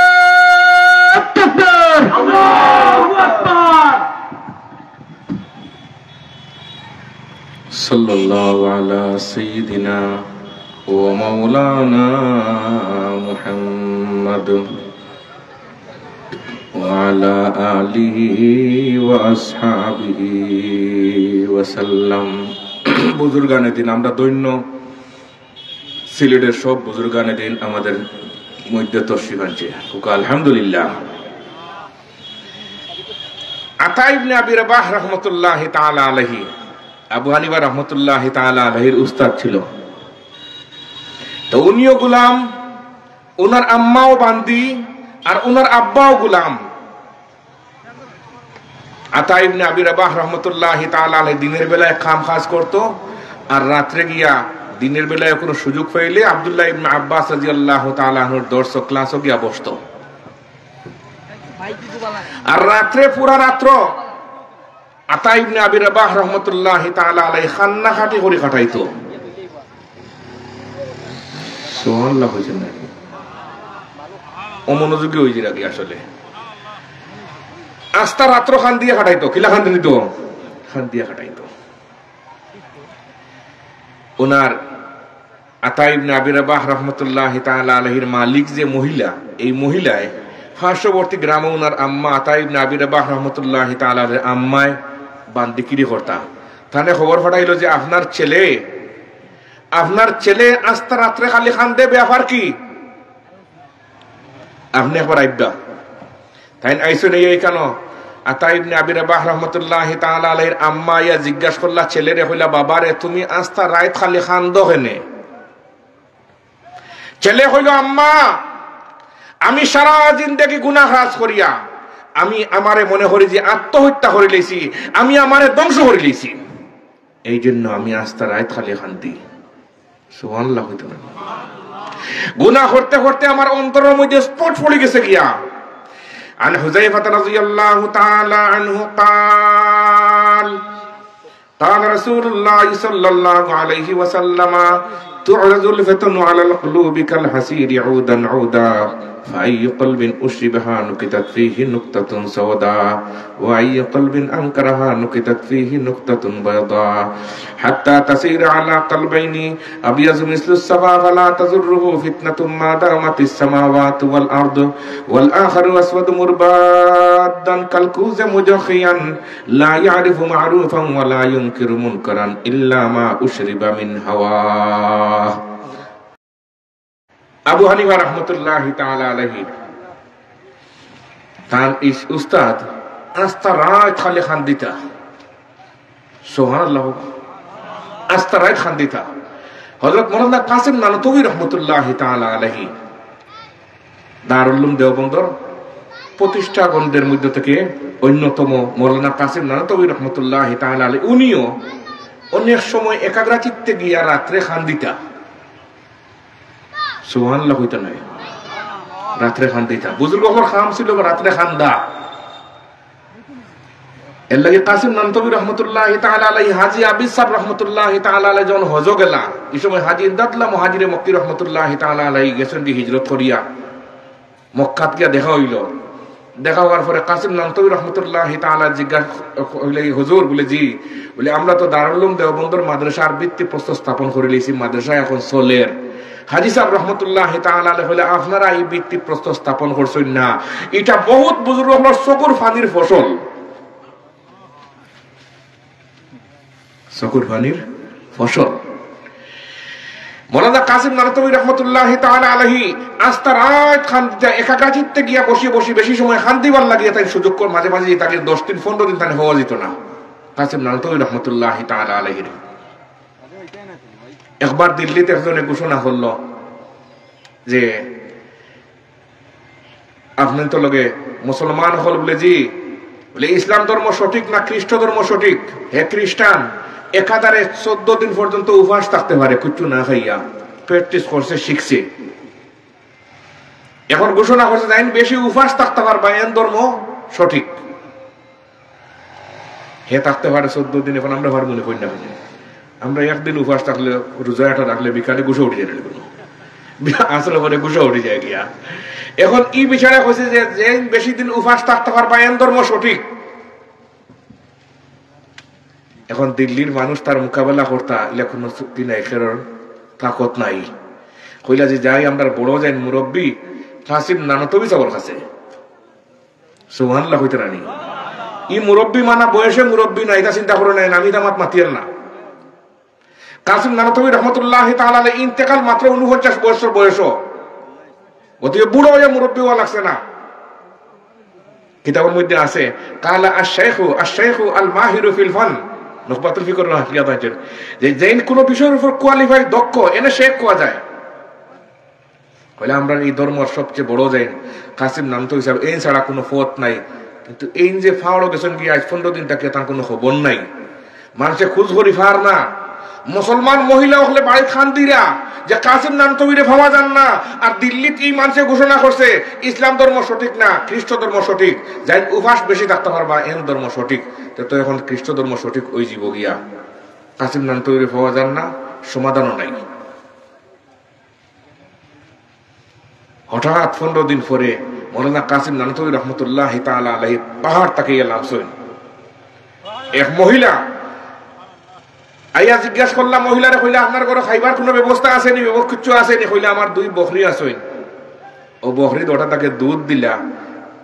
তাকবীর, আল্লাহু আকবার। সাল্লাল্লাহু আলা সাইয়্যিদিনা ওয়া মাওলানা মুহাম্মদ ওয়া আলা আলিহি ওয়া আসহাবিহি ওয়া সাল্লাম। বুজুর্গানে দিন, আমরা দৈন্য সিলেটের সব বুজুর্গানে দিন আমাদের মধ্যে তশরিফ আনছে। আলহামদুলিল্লাহ। আতা ইবনে আবি রাবাহ রাহমাতুল্লাহি তাআলা আলাইহি, আবু হানিফা রহমতুল্লাহি তাআলা আলাইহির উস্তাদ ছিল। তো উনিও গোলাম, ওনার আম্মাও বান্দি আর ওনার আব্বাও গোলাম। আতা ইবনে আবি রাবাহ রাহমাতুল্লাহি তাআলা আলাইহি দিনের বেলায় কাম কাজ করতো, আর রাত্রে গিয়া দিনের বেলায় কোনো সুযোগ পাইলে আব্দুল্লাহ ইবনে আব্বাস রাদিয়াল্লাহু তাআলা আনহুর দর্শ ক্লাসও গিয়া বসতো। আর রাত্রে পুরা রাত্র আতা ইবনে আবি রাবাহ রাহমাতুল্লাহি তাআলা আলাইহি কান্নাকাটি করে কাটাইতো। সুবহানাল্লাহ হইছেন নাকি? অমনোযোগী হইছে নাকি? আসলে আস্তা রাত্র খান দিয়ে কাটাইতো। কিলা খান দিত? খান দিয়ে কাটাইতো। ওনার আতা ইবনে আবি রাবাহ রাহমাতুল্লাহি তাআলা আলাইহির মালিক যে মহিলা, এই মহিলায় পার্শ্ববর্তী গ্রামে ওনার আম্মা আতা ইবনে আবি রাবাহ রাহমাতুল্লাহি তাআলা আলাইহির আম্মায় বান্দিকিরি করতা। তাহলে খবর ফাটাইলো যে আপনার ছেলে আস্তা রাত্রে খালি খান দে, ব্যাপার কি? আপনি একবার আইবা। তাই আইসো নেই এই কেন? আতা ইবনে আবি রাবাহ রাহমাতুল্লাহি তাআলা আলাইহির আম্মা ইয়া জিজ্ঞাসা করলা ছেলেরে, হইলা বাবারে তুমি আস্তা রাত খালি খান দো হেনে? ছেলে হইল আম্মা আমি সারা জিন্দেগি গুনাহ কাজ করিয়া আমি আমারে মনে করি যে আত্মহত্যা করে লইছি, আমি আমারে ধ্বংস করে লইছি। এই জন্য আমি আস্তা রাত খালি খান্তি। সুবহানাল্লাহ হইতো না। গুনাহ করতে করতে আমার অন্তরের মধ্যে স্পট পড়ে গেছে গিয়া। আন হুযায়ফা রাদিয়াল্লাহু তাআলা আনহু قال قال رسول الله صلى الله عليه وسلم تعرض الفتن على القلوب كالحسير عودا عودا فأي قلب أشربها نكتت فيه نكتة سوداء وأي قلب أنكرها نكتت فيه نكتة بيضاء حتى تسير على قلبين أبيض مثل الصفا فلا تضره فتنة ما دامت السماوات والأرض والآخر أسود مربادا كالكوز مجخيا لا يعرف معروفا ولا ينكر منكرا إلا ما أشرب من هواه। আবু হানিফা রহমতুল্লাহি তাআলা আলাইহি তার উস্তাদ আস্তা রাত খালি খান দিতা। সুবহানাল্লাহ। আস্তা রাত খান দিতা। হযরত মাওলানা কাসিম নানতবী রহমতুল্লাহি তাআলা আলাইহি দারুল উলুম দেওবন্দর প্রতিষ্ঠাগণদের মধ্যে থেকে অন্যতম মাওলানা কাসিম নানতবী রহমতুল্লাহি তাআলা আলাইহি উনিও অনেক সময় একাগ্র চিত্তে গিয়া রাত্রে খান দিতা। সুবহানাল্লাহ হইতো না, রাত্রে খান দিতা। বুজুর্গ আমার খাম ছিল রাত্রে খান্দা। এর লাগে কাসিম নানতবী রহমতুল্লাহি তাআলা আলাইহি হাজী আবিদ সাহেব রহমতুল্লাহি তাআলা আলাইহি যখন হজ গেলা, এই সময় হাজী ইমদাদুল্লাহ মুহাজিরে মক্কি রহমতুল্লাহি তাআলা আলাইহি গেছেন দি হিজরত করিয়া মক্কাত গিয়া দেখা হইল। দেখা হওয়ার পরে কাসিম নানতবী রহমতুল্লাহি তাআলা জিজ্ঞাসা হইলে, হুজুর বলে জি, বলে আমরা তো দারুল উলুম দেওবন্দর মাদ্রাসার ভিত্তি প্রস্তর স্থাপন করে লইছি, মাদ্রাসা এখন চলের। হাজী সাহেব রহমতুল্লাহি তাআলা আলাইহি হইলে আপনারা এই ভিত্তি প্রস্তর স্থাপন করছেন না, এটা বহুত বুজুর্গ আমার চকুর ফানির ফসল। চকুর ফানির ফসল। মাওলানা কাসিম নানতবী রহমতুল্লাহি তাআলা আলাইহি আস্তা রাত খান দিতা। একাগ্র চিত্তে গিয়া বসে বসে বেশি সময় খান দিবার লাগিয়া তাই সুযোগ কর মাঝে মাঝে তাকে 10 দিন 15 দিন তানে হওয়া যেত না। কাসিম নানতবী রহমতুল্লাহি তাআলা আলাইহি একবার দিল্লিতে একজনে ঘোষণা করলো যে আপনার তো লগে মুসলমান হল বলে জি, বলে ইসলাম ধর্ম সঠিক না খ্রিস্ট ধর্ম সঠিক? হে খ্রিস্টান, একাধারে 14 দিন পর্যন্ত উপবাস থাকতে পারে কিচ্ছু না খাইয়া, প্র্যাকটিস করছে, শিখছে। এখন ঘোষণা করছে যাইন বেশি উপবাস থাকতে পারবা, এন ধর্ম সঠিক। হে থাকতে পারে 14 দিন, এখন আমরা পারবো না কই না। আমরা একদিন উপবাস থাকলে, রোজাটা রাখলে বিকালে গুছো উঠে যায়, আসলে পরে গুছো উঠে যায় গিয়া। এখন ই বিচারে হয়েছে যে বেশি দিন উপবাস থাকতে পারবা এন ধর্ম সঠিক। এখন দিল্লির মানুষ তার মোকাবেলা করতা, এলা কোনো চুক্তি নাই, খেরোর তাকত নাই। কইলা যে যাই আমরা বড় যাই মুরব্বী কাসিম নানতবী সাহেবের কাছে। সুবহানাল্লাহ হইতে রানি। ই মুরব্বী মানা বয়সে মুরব্বী না, এটা চিন্তা করে নাই, নামি দামাত মাতিয়ার না। কাসিম নানতবী রহমতুল্লাহি তাআলা আলাইহি ইন্তেকাল মাত্র 49 বছর বয়স। অতএব বুড়ো হয়ে মুরব্বী হওয়া লাগছে না। কিতাবের মধ্যে আছে কালা আশ-শাইখু আল-মাহিরু ফিল ফান, নুকবাতুল ফিকর হাকিয়াত আছে যে যেন কোন বিষয়ের উপর কোয়ালিফাই দক্ষ এনে শেখ কোয়া যায়। কইলে আমরা এই ধর্মের সবচেয়ে বড় যাই কাসিম নানতবী সাহেব, এই ছাড়া কোনো পথ নাই। কিন্তু এই যে ফাওড়ো গেছেন কি আজ 15 দিন তাকে তার কোনো খবর নাই, মানুষে খোঁজ করি ফার না। মুসলমান মহিলা হলে বাড়ি খান দিরা যে কাসিম নানতবীরে ভাবা যান না, আর দিল্লিতে এই মানুষে ঘোষণা করছে ইসলাম ধর্ম সঠিক না খ্রিস্ট ধর্ম সঠিক, যাই উপাস বেশি থাকতে পারবা এন ধর্ম সঠিক। তো এখন খ্রিস্ট ধর্ম সঠিক ওই জীব গিয়া কাসিম নানতবীরে ভাবা যান না, সমাধানও নাই। হঠাৎ 15 দিন পরে মাওলানা কাসিম নানতবী রহমতুল্লাহি তাআলা আলাইহি পাহাড় তাকিয়ে নামছেন। এক মহিলা আইয়া জিজ্ঞাসা করলাম মহিলারে, কইলা আপনার ঘরে খাইবার কোনো ব্যবস্থা আছে নি, কিছু আছে নি? কইলা আমার 2 বকরি আছে। ও বকরি ওটা তাকে দুধ দিলা,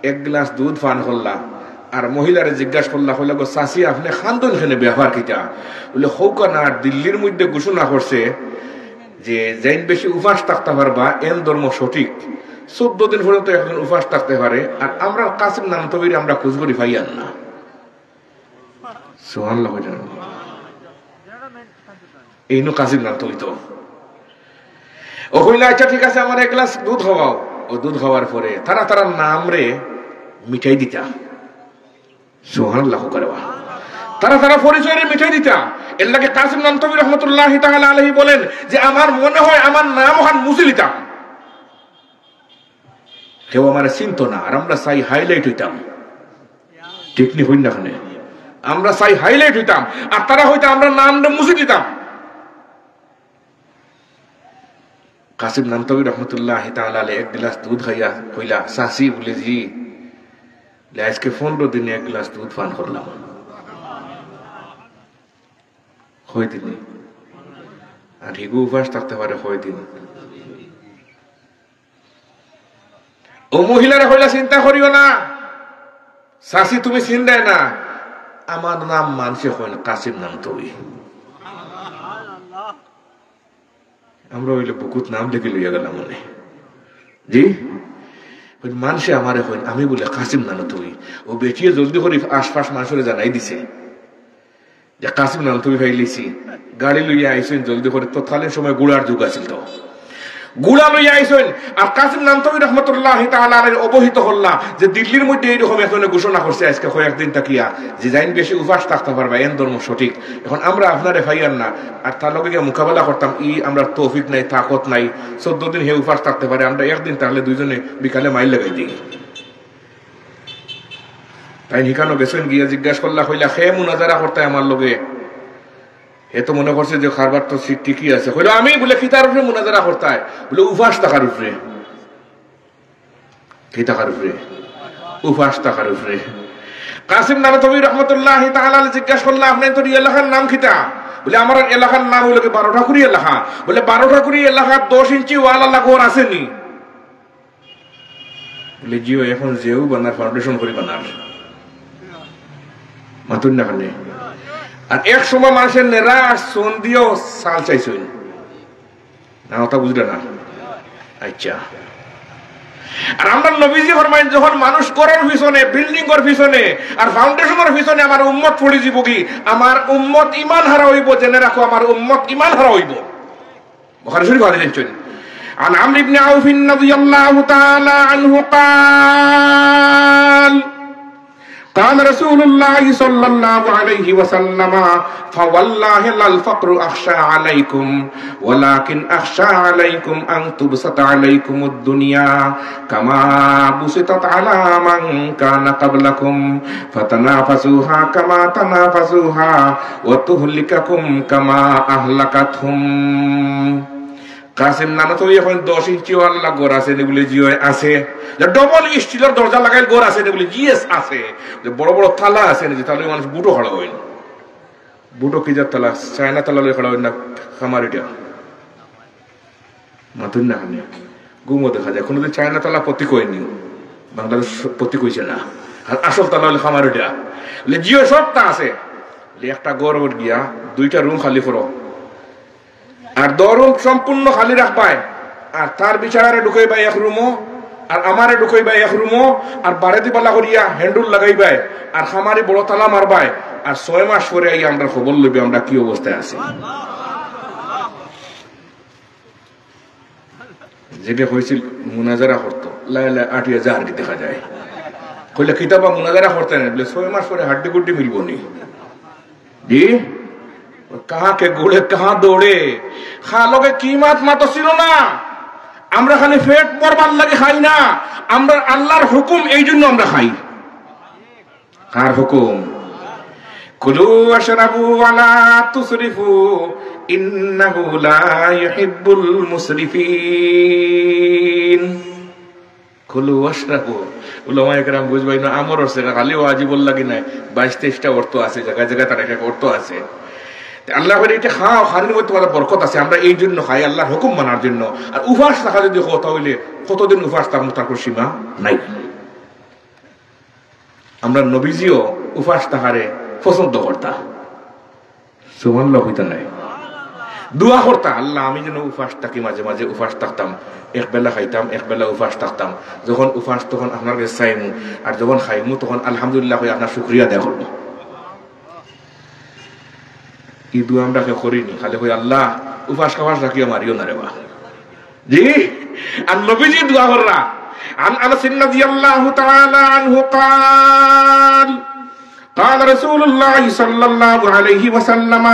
1 গ্লাস দুধ পান করলা। আর মহিলারে জিজ্ঞাসা করলা, কইলা গো চাচি আপনি খান্দন খেনে ব্যবহার কিটা? বলে হৌকা না, দিল্লির মধ্যে ঘোষণা করছে যে যেন বেশি উপাস থাকতে পারবা এন ধর্ম সঠিক, 14 দিন পর্যন্ত এখন উপাস থাকতে পারে। আর আমরা কাসিম নানতবীর আমরা খোঁজ করি পাইয়ান না। সুবহানাল্লাহ। এইনো কাসিম নানতবী তো ও কইলা আচ্ছা ঠিক আছে আমার 1 গ্লাস দুধ খাওয়াও। ও দুধ খাওয়ার পরে তারা নাম রে মিঠাই দিতা। সুবহানাল্লাহ করে তারা পরিচয়ের মিঠাই দিতা। এর লাগে কাসিম নানতবী রহমতুল্লাহি তাআলা আলাইহি বলেন যে আমার মনে হয় আমার নাম ওখান মুসলিতাম, কেউ আমার চিনত না, আর আমরা চাই হাইলাইট হইতাম। ঠিক নি হইন না, আমরা চাই হাইলাইট হইতাম, আর তারা হইতো আমরা নামটা মুছে দিতাম। কাসিম নানতবী রহমতুল্লাহি তাআলা আলাইহি এক গ্লাস দুধ খাইয়া কইলা, চাচি বলে জি আজকে 15 দিনে এক গ্লাস দুধ পান করলাম। কয়দিন? আর হিগু উপাস থাকতে পারে কয়দিন? ও মহিলারা হইলা চিন্তা করিও না, চাচি তুমি চিন্তায় না, আমার নাম মানুষে হয় না কাসিম নানতবী। আমরা হইলে বুকুত নাম লিখে লইয়া গেলাম মনে জি মানুষে আমারে হয়, আমি বলে কাসিম নানতবী। ও বেটিয়ে জলদি করে আশপাশ মানুষের জানাই দিছে যে কাসিম নানতবী ফাইলিছি। গাড়ি লইয়া আইসেন জলদি করে, তৎকালীন সময় গুড়ার যুগ আছিল, তো গুড়া লইয়া আইসেন। আর কাসিম নানতবী রহমতুল্লাহি তাআলা আলাইহি অবহিত হল্লা যে দিল্লির মধ্যে এইরকম এখন ঘোষণা করছে আজকে কয়েকদিন তাকিয়া যে যাইন বেশি উপাস থাকতে পারবা, এন ধর্ম সঠিক। এখন আমরা আপনারে ফাইয়ার না, আর তার লগে গিয়ে মোকাবেলা করতাম, আমরা তৌফিক নাই, তাকত নাই, 14 দিন হে উপাস থাকতে পারে, আমরা একদিন তাহলে দুইজনে বিকালে মাইল লাগাই দিই। তাই নিকানো গেছেন, গিয়া জিজ্ঞাসা করলা, কইলা খে মুনাজারা করতে আমার লগে। এ তো মনে করছে যে খারবার তো ঠিকই আছে। কইল আমি বলে খিতার উপরে মুনাজারা করতে হয়, বলে উপাস টাকার উপরে। কি টাকার উপরে? উপাস টাকার উপরে। কাসিম নানতবী রহমতুল্লাহি তাআলা জিজ্ঞাসা করলা, আপনি তো এলাকার নাম খিতা? বলে আমার এলাকার নাম হলো 12 ঠাকুরি এলাকা। বলে 12 ঠাকুরি এলাকা 10 ইঞ্চি ওয়াল আল্লাহ ঘর আসেনি? বলে জিও এখন যেও বানার ফাউন্ডেশন করি বানার মাতুন না খানে। আর এক সময় মানুষের নেরা সোন দিয়েও সাল চাইছেন না, ওটা বুঝলে না? আচ্ছা, আর আমরা নবীজি ফরমাইন যখন মানুষ করার পিছনে, বিল্ডিং এর পিছনে আর ফাউন্ডেশনের পিছনে আমার উম্মত পড়ে যাব কি, আমার উম্মত ঈমান হারা হইব। জেনে রাখো, আমার উম্মত ঈমান হারা হইব। বুখারী শরীফ হাদিস আছেন عن عمرو بن عوف رضي الله تعالى عنه قال قال رسول الله صلى الله عليه وسلم فوالله لا الفقر أخشى عليكم ولكن أخشى عليكم أن تبسط عليكم الدنيا كما بسطت على من كان قبلكم فتنافسوها كما تنافسوها وتهلككم كما أهلكتهم। কাসিম নানতবী এখন 10 ইঞ্চি ওয়ালা ঘর আছে বলে জিও আছে, ডবল স্টিলের দরজা লাগাই ঘর আছে বলে জিএস আছে, বড় বড় তালা আছে যে তাহলে মানুষ বুটো খড়া হইল। বুটো কি যা তালা? চায়না তালা লই খড়া হইল না, খামারিটা মাতুন না খানে গুমো দেখা যায়। কোনোদিন চায়না তালা প্রতীক হয়নি, বাংলাদেশ প্রতীক হয়েছে না। আর আসল তালা হইলে খামারিটা জিও সবটা আছে। একটা ঘর গিয়া 2টা রুম খালি করো, আর 2 রুম সম্পূর্ণ খালি রাখবাই, আর তার বিচারে ঢুকাইবাই 1 রুমও, আর আমারে ঢুকাইবাই 1 রুমও, আর বাড়িতে পালা করিয়া হ্যান্ডুল লাগাইবাই, আর খামারি বড় তালা মারবাই। আর 6 মাস পরে আই আমরা খবর লইবে আমরা কি অবস্থায় আছি। যেটা হয়েছিল মুনাজারা করতো লাইলা 8000 কি দেখা যায়। কইলে কিতাবা মুনাজারা করতে না, বলে 6 মাস পরে হাড্ডি গুড্ডি মিলবো নি। জি कहां के घोड़े कहां दौड़े, খালোকে কিমাত মাতো ছিল না। আমরা খালি পেট পরবার লাগে খাই না, আমরা আল্লাহর হুকুম এই জন্য আমরা খাই। কার হুকুম? কুলু ওয়াশরাবু ওয়ালা তুসরিফু ইন্নাহু লা ইউহিব্বুল মুসরিফিন। কুলু ওয়াশরাবু উলামায়ে কেরাম বুঝবাই না, আমর আছে খালি ওয়াজিবুল লাগি না, 22-23টা অর্থ আছে, জায়গা জায়গা তার একটা অর্থ আছে। আল্লাহ বলে এটা খাও, খারির মধ্যে তোমাদের বরকত আছে, আমরা এই জন্য খাই আল্লাহর হুকুম মানার জন্য। আর উপাস থাকা যদি কথা হইলে কতদিন উপাস থাকবো তার কোনো সীমা নাই। আমরা নবীজিও উপাস তাহারে পছন্দ করতা, সুবহানাল্লাহ হইতা নাই, দোয়া করতা আল্লাহ আমি যেন উপাস থাকি, মাঝে মাঝে উপাস থাকতাম, একবেলা খাইতাম একবেলা উপাস থাকতাম। যখন উপাস তখন আপনার কাছে চাইমু, আর যখন খাইমু তখন আলহামদুলিল্লাহ হয়ে আপনার শুকরিয়া আদায় করবো। এই দোয়া আমরা করিনি, খালি কই আল্লাহ উপাস খাবাস রাখিও মারিও না রে বা। জি আর নবীজি দোয়া কররা। عن أنس رضي الله تعالى عنه قال قال رسول الله صلى الله عليه وسلم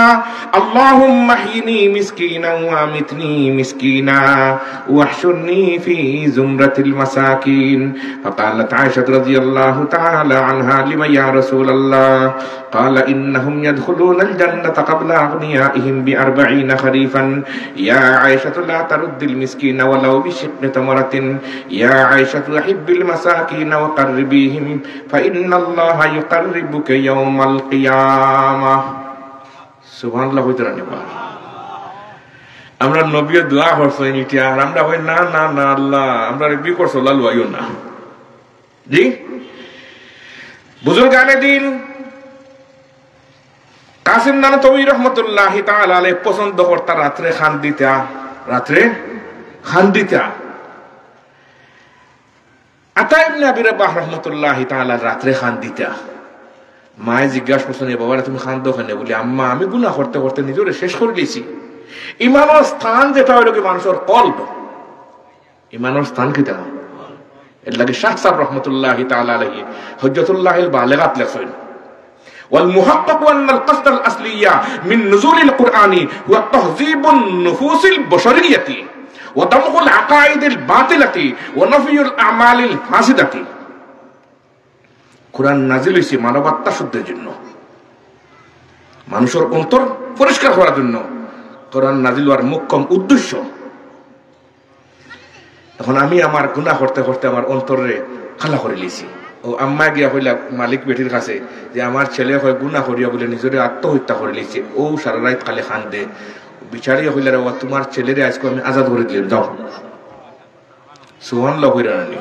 اللهم احيني مسكينا وامتني مسكينا واحشرني في زمرة المساكين. فقالت عائشة رضي الله تعالى عنها لما يا رسول الله؟ قال إنهم يدخلون الجنة قبل أغنيائهم ب40 خريفا. يا عائشة لا ترد المسكين ولو بشق تمرة. يا عائشة أحب المساكين وقربيهم فإن الله يقربك يوم القيامة. سبحان الله وتراني بار আমরা নবীর দোয়া করছেন এটা আর আমরা কই না না না আল্লাহ আমরা রিপি করছ আল্লাহ লইও না জি বুজুর্গানে দিন কাসিম নানতবী রহমাতুল্লাহি তাআলা আলাইহি পছন্দ করতা রাতে খান দিতা আতা ইবনে আবি রাবাহ রহমাতুল্লাহি তাআলা রাতে খান দিতা। মায়ে জিজ্ঞাসা করছেন বাবা তুমি খান দাও কেন? বলি আম্মা আমি গুনাহ করতে করতে নিজরে শেষ করে দিয়েছি। ইমানের স্থান যেটা হইল কি মানুষের কলব, ইমানের স্থান কিটা এর লাগে শাহ সাহেব রহমাতুল্লাহি তাআলা আলাইহি হুজ্জাতুল্লাহিল বালিগাত লেখেন والمحقق أن القصد الأصلية من نزول القرآن هو تهذيب النفوس البشرية ودمغ العقائد الباطلة ونفي الأعمال الفاسدة। কোরআন নাজিল হইছে মানবতা শুদ্ধের জন্য, মানুষের অন্তর পরিষ্কার করার জন্য কোরআন নাজিল হওয়ার মুখ্যম উদ্দেশ্য। এখন আমি আমার গুনাহ করতে করতে আমার অন্তরে খালা করে লিছি। ও আম্মা গিয়া হইলা মালিক বেটির কাছে যে আমার ছেলে হয় গুনাহ করিয়া বলে নিজরে আত্মহত্যা করে লিছে। ও সারা রাত খালি খান দে বিচারিয়া হইলা রে তোমার ছেলেরে আজকে আমি আজাদ করে দিলাম যাও। সুবহানাল্লাহ হইরানি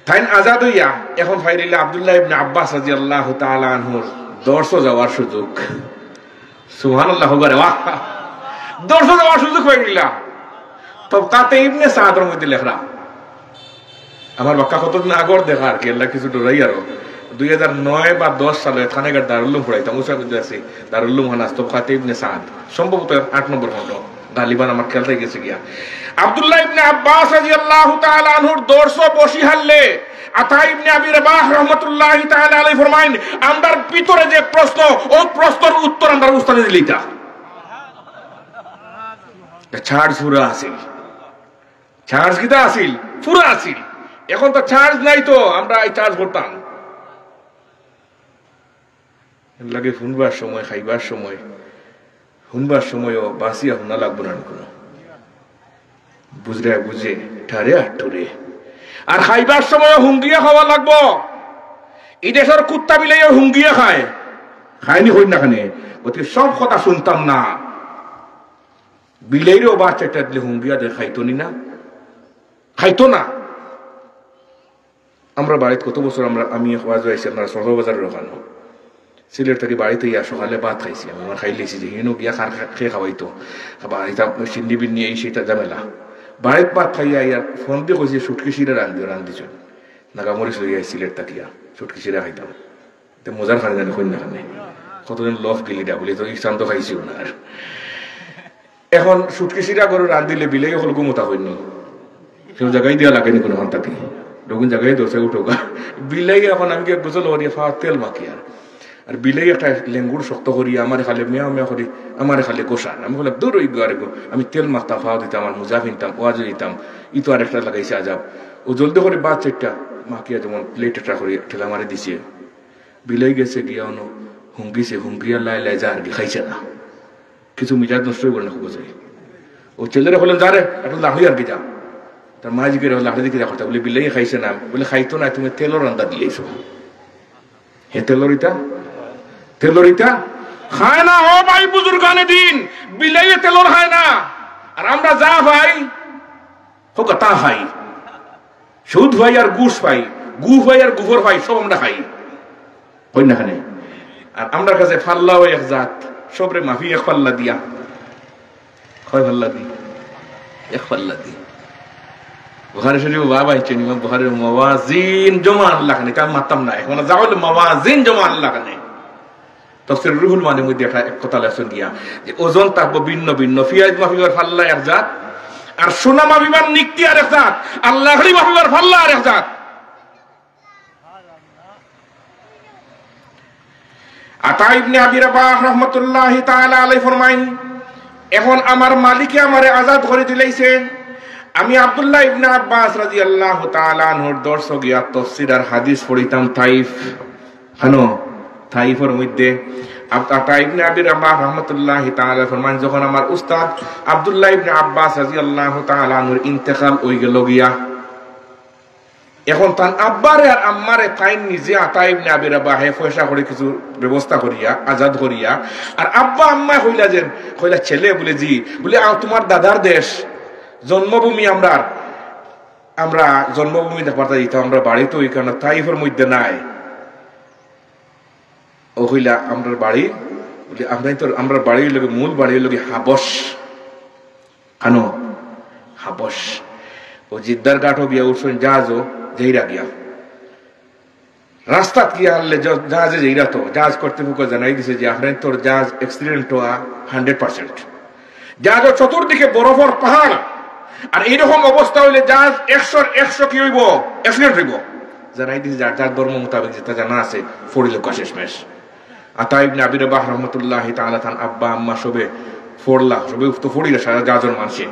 তাইন আজাদ হইয়া এখন ফাইরিলা আব্দুল্লাহ ইবনে আব্বাস রাদিয়াল্লাহু তাআলা আনহুর দর্শ যাওয়ার সুযোগ। সুবহানাল্লাহ করে ওয়াহ দর্শ যাওয়ার সুযোগ হইলা। তবকাতে ইবনে সাদর মধ্যে লেখরা আমার বাক্কা কতদিন আগর দেখা আর কি আল্লাহ কিছু ডরাই আরো 2009 বা 10 সালে থানেগার দারুল উলুম পড়াইতাম মুসাফির আছে দারুল উলুম হানাস তবকাতে ইবনে সাদ সম্ভবত 8 নম্বর খন্ড গালিবান আমার খেয়াল থেকে গেছে গিয়া। আব্দুল্লাহ ইবনে আব্বাস রাদিয়াল্লাহু তাআলা আনহুর দর্শ বসি হারলে আতা ইবনে আবি রাবাহ রাহমাতুল্লাহি তাআলা আলাইহি ফরমাইন আমরার ভিতরে যে প্রশ্ন ও প্রশ্নের উত্তর আমরা উস্তাদে দিলিতা চার্জ পুরা আছিল, চার্জ কিটা আছিল পুরা আছিল। এখন তো চার্জ নাই তো আমরা এই চার্জ করতাম লাগে শুনবার সময় খাইবার সময় শুনবার সময়ও বাসিয়া শোনা লাগবো না কোনো বুঝলে বুঝে ঠারে আর টুরে আর খাইবার সময় হুঙ্গিয়া খাওয়া লাগবো। এই দেশের কুত্তা বিলাইও হুঙ্গিয়া খায় খায়নি হই না খানে গতিকে সব কথা শুনতাম না। বিলাইরও বাচ্চাটা দিলে হুঙ্গিয়া দিয়ে খাইতো নি না খাইতো না। আমরা বাড়িতে কত বছর আমি ওয়াজ হয়েছি আপনারা সহবাজারের ওখানে সিলেট থেকে বাড়িতে ইয়া সকালে ভাত খাইছি আমি আমার খাই লিছি যে হিনো গিয়া খেয়ে খাওয়াইতো বাড়িতে সিন্নি বিন্নি এই সেইটা ঝামেলা। বাড়িতে ভাত খাইয়া ইয়ার ফোন দিয়ে কইছি সুটকি সিরা রান্ধিছ নাগামরিচ লইয়া সিলেট তাকিয়া সুটকি সিরা খাইতাম মজার খানে জানি কই না খানে কতদিন লফ গিলিটা বলি তো ইসান তো খাইছিও না। আর এখন সুটকি সিরা করে রান্ধিলে বিলেই হল গুমতা হইনি কেউ জায়গায় দেওয়া লাগেনি কোনো খান তাকে যখন জায়গায় দোষে উঠোগা বিলাই এখন আমি গোসল করি ফাওয়া তেল মাখি আর বিলাই একটা লেঙ্গুর শক্ত করি আমার খালি মেয়া মেয়া করি আমার খালি গোসার আমি বললাম দূর ওই গারে গো আমি তেল মাখতাম ফাওয়া দিতাম আমার মোজা ফিনতাম ওয়াজও দিতাম ই তো আর একটা লাগাইছে আজাব। ও জলদি করে বাদ চারটা মাখিয়া যেমন প্লেট একটা করি ঠেলা মারি দিছে বিলাই গেছে গিয়া অন্য হুঙ্গিছে হুঙ্গিয়া লাই লাই যা আর কি খাইছে না কিছু মিজাজ নষ্ট হয়ে বলে না খুব ও ছেলেরা বললেন যা রে একটা লাহুই আর কি যা তার মা জিজ্ঞেস লাঠি দিকে কথা বলে বিলাই খাইছে না বলে খাইতো না তুমি তেলর রান্না দিয়েছো হে তেলরিটা খায় না ও ভাই বুজুর্গানে দিন বিলাই তেলর খায় না আর আমরা যা ভাই হোক তা খাই সুদ ভাই আর গুস ভাই গু ভাই আর গুফর ভাই সব আমরা খাই হই না খানে। আর আমরা কাছে ফাল্লাও এক জাত সবরে মাফি এক পাল্লা দিয়া হয় পাল্লা দি এক পাল্লা দি বুখারী শরীফ বাবা ইচ্ছেন ইমাম বুখারীর মাওয়াজিন জমা আল্লাহ খানে কাম মাতাম না এখন যাওয়ালে মাওয়াজিন জমা আল্লাহ খানে তাফসীর রুহুল মানির মধ্যে একটা এক কথা লেখছেন গিয়া যে ওজন থাকবো ভিন্ন ভিন্ন ফিয়াজ মাফিবার ফাল্লা এক জাত আর সোনা মাফিবার নিক্তি আর এক জাত আল্লাহ খালি মাফিবার ফাল্লা আর এক জাত। আতা ইবনে আবি রাবাহ রাহমাতুল্লাহি তাআলা আলাইহি ফরমাইন, এখন আমার মালিকে আমারে আজাদ করে দিলাইছে। আমি আব্দুল্লাহ ইবনে আব্বাস রাদিয়াল্লাহু তাআলা আনহুর দর্শ গিয়া তাফসীর আর হাদিস পড়িতাম তাইফ। হানো তাইফের মধ্যে আতা ইবনে আবি রাবাহ রাহমাতুল্লাহি তাআলা ফরমান, যখন আমার উস্তাদ আব্দুল্লাহ ইবনে আব্বাস রাদিয়াল্লাহু তাআলা আনহুর ইন্তেকাল হই গেল গিয়া, এখন তার আব্বারে আর আম্মারে তাই নিজে আতা ইবনে আবি রাবাহে পয়সা করে কিছু ব্যবস্থা করিয়া আজাদ করিয়া, আর আব্বা আম্মা কইলা যেন কইলা ছেলে বলে জি বলে তোমার দাদার দেশ জন্মভূমি, আমরা জন্মভূমি দেখবার দিতাম, আমরা বাড়ি তো ওইখানে তাইফের মধ্যে নাই। ও হইলা আমরা বাড়ি বলি আমরা বাড়ির লোক মূল বাড়ির লোক হাবস। কানো হাবস ও জিদ্দার গাঠও গিয়া উঠছেন জাহাজও যেইরা গিয়া রাস্তাত গিয়া আনলে জাহাজে যেইরা তো জাহাজ কর্তৃপক্ষ জানাই দিছে যে আপনার তোর জাহাজ অ্যাক্সিডেন্ট হওয়া 100%। জাহাজ চতুর্দিকে বরফর পাহাড়, আর এইরকম অবস্থা হইলে জাহাজ 100 কি হইব অ্যাক্সিডেন্ট হইব। জানাই দিছে যার ধর্ম মোতাবেক যেটা জানা আছে ফড়িল শেষমেশ। আতা ইবনে আবি রাবাহ রাহমাতুল্লাহি তাআলা তান আব্বা আম্মা সবে ফড়লা সবে তো ফড়িল সারা জাহাজের মানুষে।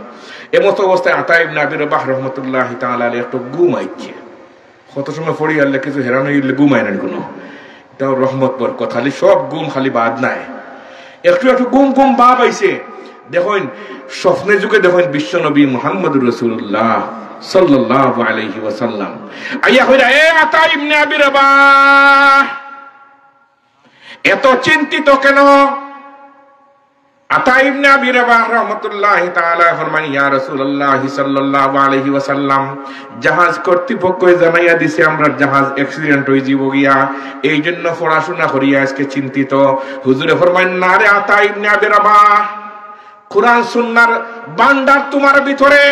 এমত অবস্থায় আতা ইবনে আবি রাবাহ রাহমাতুল্লাহি তাআলা একটু ঘুম আইছে। কত সময় ফড়ি আনলে কিছু হেরানো হইলে ঘুম আয় না কোনো, এটাও রহমত বরকত, খালি সব ঘুম খালি বাদ নাই, একটু ঘুম ভাব আইছে। দেখুন স্বপ্নের যুগে দেখুন বিশ্ব নবী মুহাম্মদুর রাসূলুল্লাহ সাল্লাল্লাহু আলাইহি ওয়াসাল্লাম আইয়া কইরা, এ আতা ইবনে আবি রাবাহ এত চিন্তিত কেন? আতা ইবনে আবি রাবাহ রাহমাতুল্লাহি তাআলা ফরমান, ইয়া রাসূলুল্লাহ সাল্লাল্লাহু আলাইহি ওয়াসাল্লাম, জাহাজ কর্তৃপক্ষ জানাইয়া দিছে আমরা জাহাজ অ্যাক্সিডেন্ট হই যাব গিয়া, এই জন্য পড়াশোনা করিয়া আজকে চিন্তিত। হুজুরে ফরমান, না রে আতা ইবনে আবি রাবাহ, কুরআন সুন্নাহর ভান্ডার তোমার ভিতরে,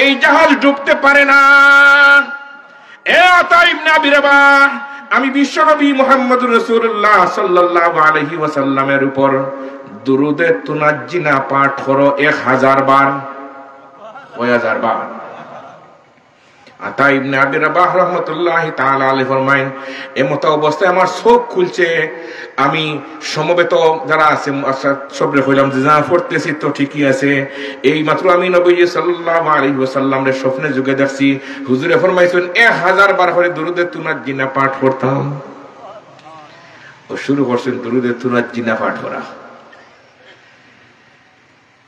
এই জাহাজ ডুবতে পারে না। এ আতা ইবনে আবি রাবাহ, আমি বিশ্বনবী মুহাম্মদুর রাসূলুল্লাহ সাল্লাল্লাহু আলাইহি ওয়াসাল্লামের উপর দুরুদে তুনাজ্জিনা পাঠ করো 1000 বার। 1000 বার। আতা ইবনে আবি রাবাহ রাহমাতুল্লাহি তাআলা আলাইহি ফরমাইন, এমত অবস্থায় আমার চোখ খুলছে, আমি সমবেত যারা আছে সবরে কইলাম যে যা পড়তেছি তো ঠিকই আছে। এই মাত্র আমি নবী সাল্লাল্লাহু আলাইহি ওয়াসাল্লামের স্বপ্নে যুগে দেখছি, হুজুরে ফরমাইছেন 1000 বার করে দুরুদে তুনাজ্জিনা পাঠ করতাম। ও শুরু করছেন দুরুদে তুনাজ্জিনা পাঠ করা।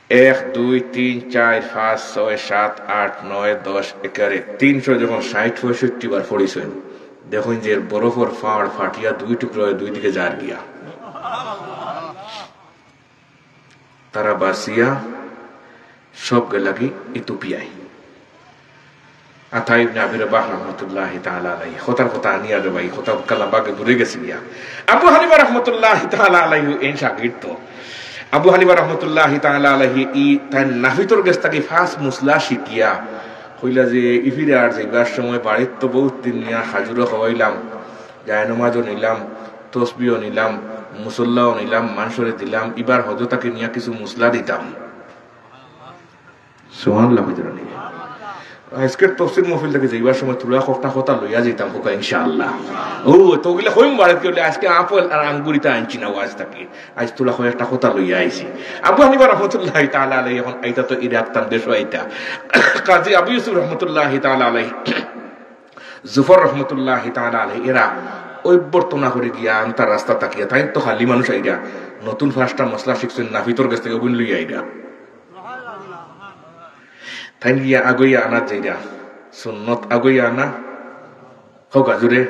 1 2 3 4 5 6 7 8 9 10 11 300 যখন 60-65 বার পড়িছেন, দেখুন যে বরফের ফাড় ফাটিয়া দুই টুকরো দুই দিকে যার গিয়া, তারা বাসিয়া সব গেলাগি ইথিওপিয়ায়। আতা ইবনে আবি রাবাহ রাহমাতুল্লাহি তাআলা আলাইহি কথা আনিয়া রে ভাই, কথা কালাবাগে ঘুরে গেছে গিয়া। আবু হানিফা রাহমাতুল্লাহি তাআলা আলাইহি এন শাগির্দ আবু হানিফা রাহমাতুল্লাহি তাআলা আলাইহি তার নাফিতর গেস্তাকে ফাস মুসলা শিখিয়া কইলা যে ইফিরে আর যাইবার সময় বাড়ির তো বহুত দিন নিয়া হাজুরও খাওয়াইলাম, জায়নামাজও নিলাম, তসবিও নিলাম, মুসল্লাও নিলাম, মানুষরে দিলাম, এবার হযরতকে নিয়া কিছু মুসলা দিতাম। সুবহানাল্লাহ। হযরত আজকের তাফসীর মাহফিল থেকে যাইবার সময় তুলা কথা লইয়া যাইতাম হোক ইনশাআল্লাহ। ও তো ওগুলা কইম বাড়িতে কইলে আজকে আপেল আর আঙ্গুরিটা আনছি না ওয়াজ থেকে, আজ তুলা কই একটা কথা লইয়া আইছি। আবু হানিফা রাহমাতুল্লাহি তাআলা আলাইহি, এখন আইতা তো ইরাক তার দেশ আইতা কাজী আবু ইউসুফ রাহমাতুল্লাহি তাআলা আলাইহি, জুফর রাহমাতুল্লাহি তাআলা আলাইহি, এরা ওই বর্তনা করে গিয়া আন্তার রাস্তা তাকিয়া তাই তো খালি মানুষ আইরা নতুন ফার্স্টটা মশলা শিখছেন নাফিতর কাছ থেকে ওগুন লইয়া আইরা তাই গিয়া আগইয়া আনা যাইরা সুন্নত আগইয়া আনা হোক আজুরে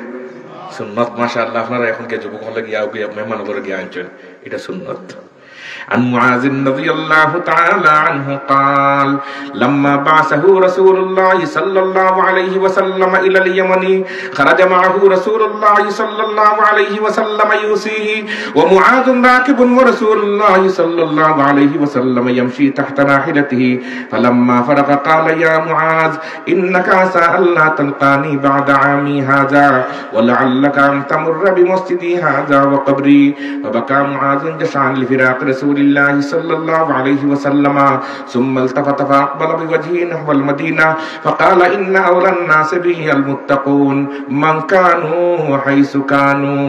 সুন্নত। মাশাআল্লাহ, আপনারা এখন কে যুবক হলে গিয়া আগইয়া মেহমান করে গিয়া আনছেন, এটা সুন্নত। عن معاذ رضي الله تعالى عنه قال لما بعثه رسول الله صلى الله عليه وسلم إلى اليمن خرج معه رسول الله صلى الله عليه وسلم يوصيه ومعاذ راكب ورسول الله صلى الله عليه وسلم يمشي تحت راحلته فلما فرغ قال يا معاذ إنك عسى ألا تلقاني بعد عامي هذا ولعلك أن تمر بمسجدي هذا وقبري فبكى معاذ جشعا لفراق رسول الله صلى الله عليه وسلم ثم التفت فأقبل بوجهه نحو المدينة فقال إن أولى الناس به المتقون من كانوا حيث كانوا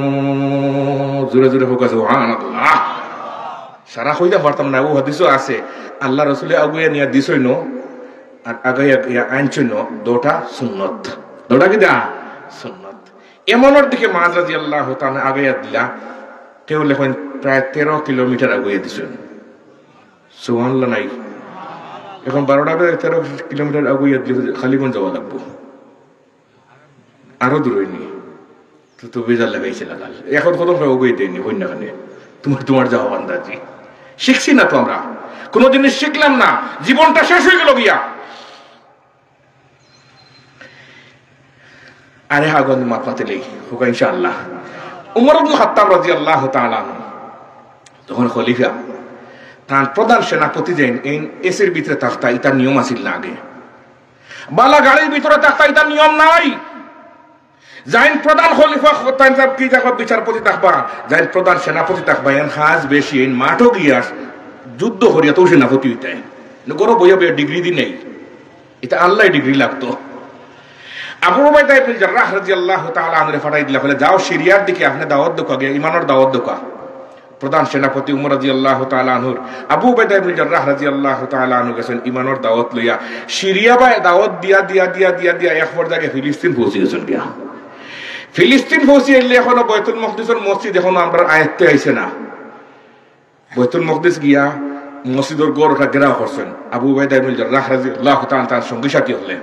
জোরে জোরে হোক সুবহানাল্লাহ সারা হইতে পারতাম না ও হাদিসও আছে আল্লাহ রাসূলে আগুয়া নিয়া দিছইনো আর আগায়া আনছইনো দুটা সুন্নাত দুটা কি দা সুন্নাত এমনর দিকে মাঝ রাদিয়াল্লাহু তাআলা আগায়া দিলা কেউ লেখেন প্রায় 13 কিলোমিটার আগুয়া দিছেন সুবহানাল্লাহ নাই এখন 12টা 13 কিলোমিটার আগুয়া দিলে খালিগঞ্জ যাওয়া লাগবে আরো দূর হইনি তো বেজার লাগাইছে লাগাল এখন কত আগুয়া দেয়নি হই না কানে তোমার যাওয়া আন্দাজি শিখছি না তো আমরা কোন জিনিস শিখলাম না জীবনটা শেষ হয়ে গেল গিয়া আরে হাগন মাতলাতেলেই হোক ইনশাআল্লাহ উমর ইবনে খাত্তাব রাদিয়াল্লাহু তাআলা যখন খলিফা তার প্রধান সেনাপতি যেন এই এসির ভিতরে থাকতা এটা নিয়ম আছিল না আগে বালা গাড়ির ভিতরে থাকতা এটা নিয়ম নাই যাইন প্রধান খলিফা হতান সব কি জায়গা বিচারপতি থাকবা যাইন প্রধান সেনাপতি থাকবা এন হাজ বেশি এন মাঠও গিয়া যুদ্ধ করিয়া তো সেনাপতি হইতে গরো বইয়া বইয়া ডিগ্রি দি নেই এটা আল্লাহ ডিগ্রি লাগতো আবু উবাইদা ইবনে জাররাহ রাদিয়াল্লাহু তাআলা আনহু ফাটাই দিলা বলে যাও সিরিয়ার দিকে আপনি দাওয়াত দাও আগে ঈমানের দাওয়াত দাও প্রধান সেনাপতি উমর রাদিয়াল্লাহু তাআলা আনহু আবু উবাইদা ইবনে জাররাহ রাদিয়াল্লাহু তাআলা আনহু গেছেন ঈমানের দাওয়াত লইয়া সিরিয়া বা দাওয়াত দিয়া এক পর্যায়ে ফিলিস্তিন পৌঁছে গেছেন গিয়া ফিলিস্তিন পৌঁছে এলে এখনো বাইতুল মুকদ্দিসের মসজিদ এখনো আমরা আয়াতে আইছে না বাইতুল মুকদ্দিস গিয়া মসজিদের গড়টা ঘেরাও করছেন আবু উবাইদা ইবনে জাররাহ রাদিয়াল্লাহু তাআলা তার সঙ্গী সাথী হলেন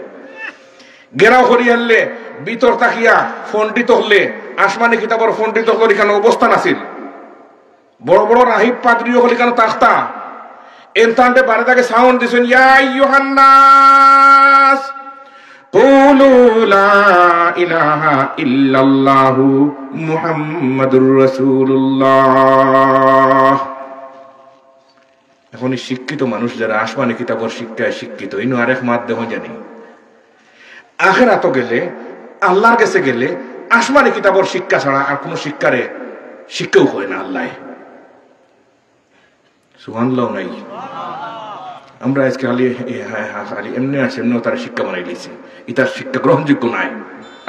ঘেরাও করি হলে ভিতর তাকিয়া ফন্ডিত হলে আসমানি কিতাবর ফন্ডিত হলে এখানে অবস্থান আছিল বড় বড় রাহিব পাদ্রীও হলে কেন তাখতা এনতান্তে বারে তাকে সাউন্ড দিছেন ইয়া আইয়ুহান নাস কুলু লা ইলাহা ইল্লাল্লাহু মুহাম্মাদুর রাসূলুল্লাহ এখন শিক্ষিত মানুষ যারা আসমানি কিতাবর শিক্ষায় শিক্ষিত ইনো আরেক মাধ্যম জানি আখিরাতে গেলে আল্লাহর কাছে গেলে আসমানি কিতাবর শিক্ষা ছাড়া আর কোনো শিক্ষাও হয় না আল্লাহ সুবহানাল্লাহ নাই আমরা আজকে খালি এমনি আছে এমনি তার শিক্ষা বানাই দিয়েছে এটার শিক্ষা গ্রহণযোগ্য নাই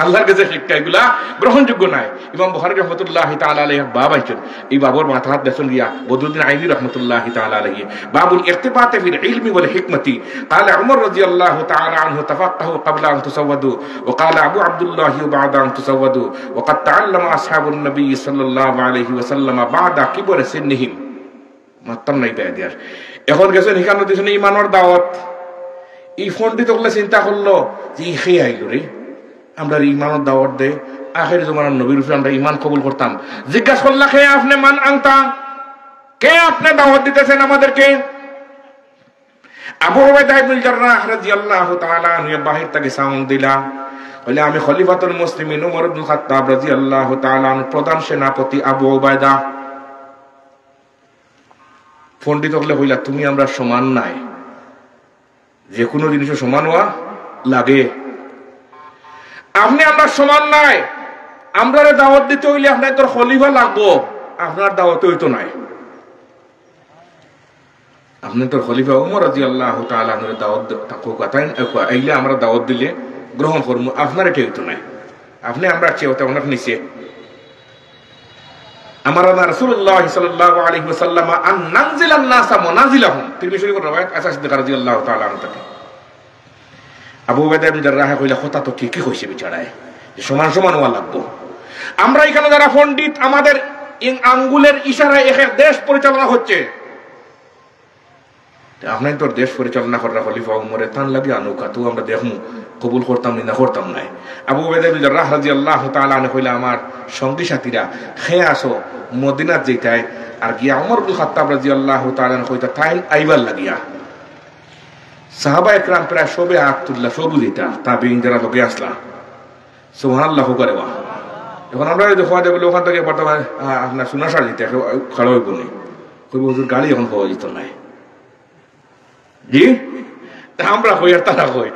আল্লাহর কাছে শিক্ষা এগুলা গ্রহণযোগ্য নাই ইমাম বুখারী রাহমাতুল্লাহি তাআলা আলাইহি বাব আইছেন এই বাবর মাথা হাত দেখুন গিয়া বদরুদ্দিন আইনি রাহমাতুল্লাহি তাআলা আলাইহি বাবুল ইরতিবাত ফিল ইলমি ওয়াল হিকমতি قال عمر رضي الله تعالى عنه تفقهوا قبل ان تسودوا وقال ابو عبد الله بعد ان تسودوا وقد تعلم اصحاب النبي صلى الله عليه وسلم بعد كبر سنهم মাত্তাম নাই বেয়াদিয়ার এখন গেছেন এখানে দিছেন ঈমানের দাওয়াত এই ফন্ডিত হলে চিন্তা করলো যে ই খেয়ে আইলো রে আমরা ঈমানের দাওয়াত দে আখির জামানার নবীর উপরে আমরা ঈমান কবুল করতাম জিজ্ঞাসা করলা কে আপনি মান আনতা কে আপনি দাওয়াত দিতেছেন আমাদেরকে আবু উবাইদা ইবনে জাররাহ রাদিয়াল্লাহু তাআলা আনহু বাহির থেকে সাউন্ড দিলা বলে আমি খলিফাতুল মুসলিমিন উমর ইবনে খাত্তাব রাদিয়াল্লাহু তাআলা আনহু প্রধান সেনাপতি আবু উবাইদা পণ্ডিত হলে হইলা তুমি আমরা সমান নাই যে কোনো জিনিসে সমান হওয়া লাগে আপনি আমরা সমান নাই আমরা দাওয়াত দিতে হইলে আপনার তোর খলিফা লাগবো আপনার দাওয়াত হইতো নাই আপনি তোর খলিফা উমর রাদিয়াল্লাহু তাআলা আনহু দাওয়াত তাকো কথাই আইলে আমরা দাওয়াত দিলে গ্রহণ করব আপনার এটা হইতো নাই আপনি আমরা চেয়েতে অনেক নিচে আমারানা রাসূলুল্লাহ সাল্লাল্লাহু আলাইহি ওয়াসাল্লাম আন নানজিলান নাসা মানাজিলাহুম তিরমিজি শরীফের রাওয়ায়াত আয়েশা সিদ্দিকা রাদিয়াল্লাহু তাআলা আনহা আবু উবাইদা ইবনে জাররাহ কইলা কথা তো ঠিকই কইছে বিচারায় যে সমান সমান হওয়া লাগবে আমরা এখানে যারা পণ্ডিত আমাদের আঙ্গুলের ইশারায় এক দেশ পরিচালনা হচ্ছে আপনি তোর দেশ পরিচালনা করার খলিফা উমরে তান লাগি আনুকা তো আমরা দেখমু কবুল করতাম না করতাম নাই আবু উবাইদা ইবনে জাররাহ রাদিয়াল্লাহু তাআলা আনহু কইলা আমার সঙ্গী সাথীরা খেয়ে আসো মদিনাত যাইতায় আর গিয়া ওমর ইবনে খাত্তাব রাদিয়াল্লাহু তাআলা আনহু কইতা তাই আইবার লাগিয়া সাহাবা একরাম প্রায় সবে আতুল্লাহ সবু দিতা তাবিঈন যারা লোকে আসলা সুবহানাল্লাহ করে ওয়া এখন আমরা যদি খোয়া দেবলে ওখান থেকে বর্তমানে আপনার সুনাসার দিতে খাড়া হইব নি কইব হুজুর গাড়ি এখন পাওয়া যেত নাই জি আমরা হই আর তারা হই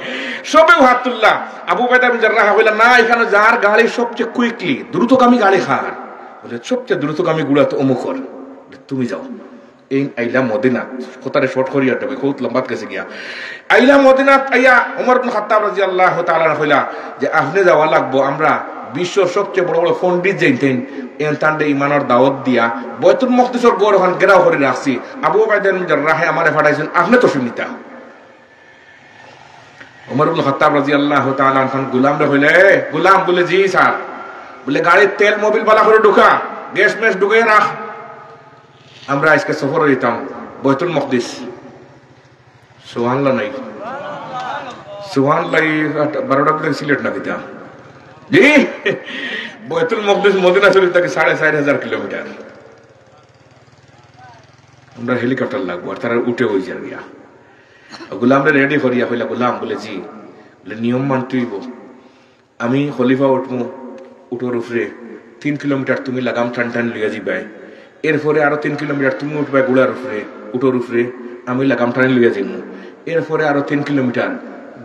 সবে হাতুল্লাহ আবু উবাইদা ইবনে জাররাহ কইলা না এখানে যার গাড়ি সবচেয়ে কুইকলি দ্রুতগামী গাড়ি খার বলে সবচেয়ে দ্রুতগামী গুড়া তো অমুকর তুমি যাও এই আইলা মদিনাত কথাটা শর্ট করিয়া দেবে খুব লম্বাত গেছে গিয়া আইলা মদিনাত আইয়া ওমর ইবনে খাত্তাব রাদিয়াল্লাহু তাআলা কইলা যে আপনি যাওয়া লাগবো আমরা বিশ্বর সবচেয়ে বড় বড় পণ্ডিত যাইতেন এনতান্ডে ইমানের দাওয়াত দিয়া বাইতুল মুকদ্দাসের গড় ওখান ঘেরাও করে রাখছি আবু উবাইদা ইবনে জাররাহ আমারে পাঠাইছেন আপনি তো শুনিতা ওমর ইবনে খাত্তাব রাদিয়াল্লাহু তাআলা আনখান গোলামরে কইলে গোলাম বলে জি স্যার বলে গাড়ির তেল মোবিল বালা করে ঢুকা গ্যাস মেস ঢুকিয়ে রাখ আমরা আজকে সফর হইতাম বাইতুল মুকদ্দাস সুবহানাল্লাহ নাই সুবহানাল্লাহ 12টা থেকে সিলেট না দিতাম জি বাইতুল মুকদ্দাস মদিনা শরীফ থেকে 4,500 কিলোমিটার আমরা হেলিকপ্টার লাগবো আর তারা উঠে ওই যার গিয়া গোলামরে রেডি করিয়া হইলা গোলাম বলে জি বলে নিয়ম মানতেইব আমি খলিফা উঠবো উঠোর উপরে 3 কিলোমিটার তুমি লাগাম টান টান লিয়া যাইবাই এরপরে আরো 3 কিলোমিটার তুমি উঠবাই গুড়ার উপরে উঠোর উপরে আমি লাগাম টান লিয়া যাইব এরপরে আরো 3 কিলোমিটার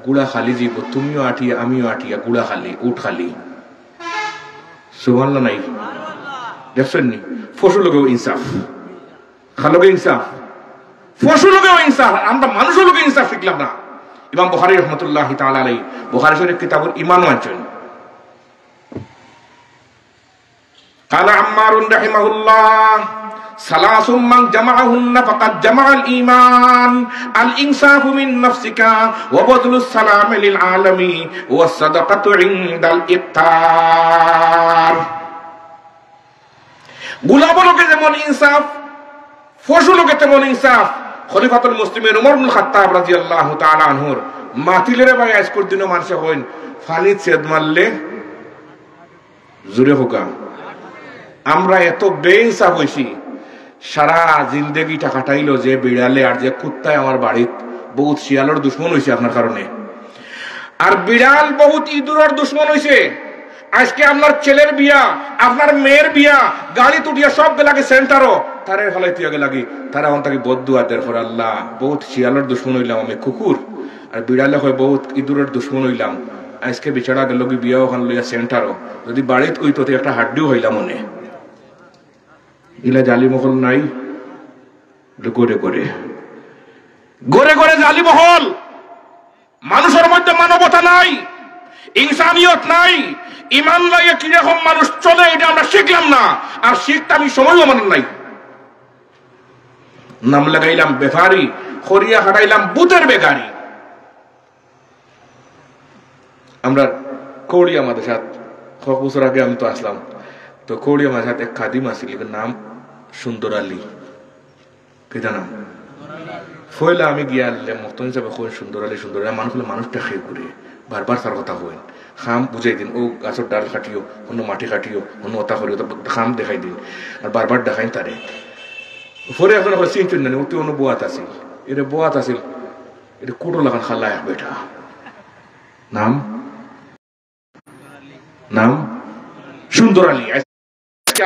গুড়া খালি যাইব তুমিও আটিয়া আমিও আটিয়া গুড়া খালি উঠ খালি সুবহানাল্লাহ নাই দেখছেন নি ফসলকেও ইনসাফ খালকে ইনসাফ ফসলকেও ইনসাফ আমরা মানুষের লোকে ইনসাফ শিখলাম না ইমাম বুখারী রাহমাতুল্লাহি তাআলা আলাইহি বুখারী শরীফ কিতাবুল ঈমান আনছেন قال عمار رحمه الله ثلاث من جمعهن فقد جمع الإيمان الإنصاف من نفسك وبذل السلام للعالمين والصدقة عند الإفطار গোলামকে যেমন ইনসাফ ফসলকে তেমন ইনসাফ খলিফাতুল মুসলিমিন ওমর ইবনে খাত্তাব রাদিয়াল্লাহু তাআলা আনহুর মাতিলের ভাই আজকের দিনও মানুষ হইন ফানি ছেদ মারলে জুরে হোকা আমরা এত বেইনসাফ হইছি সারা জিন্দেগিটা কাটাইলো যে বিড়ালে আর যে কুত্তায় আমার বাড়িত বহুত শিয়ালের দুশ্মন হইছে আপনার কারণে আর বিড়াল বহুত ইঁদুরের দুশ্মন হইছে আজকে আপনার ছেলের বিয়া আপনার মেয়ের বিয়া গাড়ি তুটিয়া সব গেলাকে সেন্টারও তারে ফলাইতে লাগে তারা এখন তাকে বদুয়া দের ফর আল্লাহ বহুত শিয়ালের দুশ্মন হইলাম আমি কুকুর আর বিড়ালে হয় বহুত ইঁদুরের দুশ্মন হইলাম আজকে বিছাড়া গেল কি বিয়া ওখান লইয়া সেন্টারও যদি বাড়িত ওই তো একটা হাড্ডিও হইলাম মনে ইলা জালি মহল নাই গড়ে গড়ে গড়ে গড়ে জালি মহল মানুষের মধ্যে মানবতা নাই ইনসানিয়ত নাই ইমান লাগে কিরকম মানুষ চলে এটা আমরা শিখলাম না আর শিখতে আমি সময়ও আমার নাই নাম লাগাইলাম বেফারি খরিয়া হারাইলাম বুতের বেগারি আমরা কৌড়িয়া আমাদের সাথে কয়েক বছর আগে আমি তো আসলাম তো কৌড়িয়া আমার সাথে এক খাদিম আসিল নাম সুন্দর আলী কেটা নাম ফয়লা আমি গিয়া মতন হিসাবে সুন্দর আলী মানুষ হলে মানুষটা খেয়ে ঘুরে বারবার তার কথা হইন খাম বুঝাই দিন ও গাছের ডাল কাটিও অন্য মাটি কাটিও অন্য ওতা করিও খাম দেখাই দিন আর বারবার দেখাইন তারে পরে এখন চিন্তুন না অতি অন্য বোয়াত আসিল এটা বোয়াত আসিল এটা কুটো লাগান খাল্লা এক বেটা নাম নাম সুন্দর আলী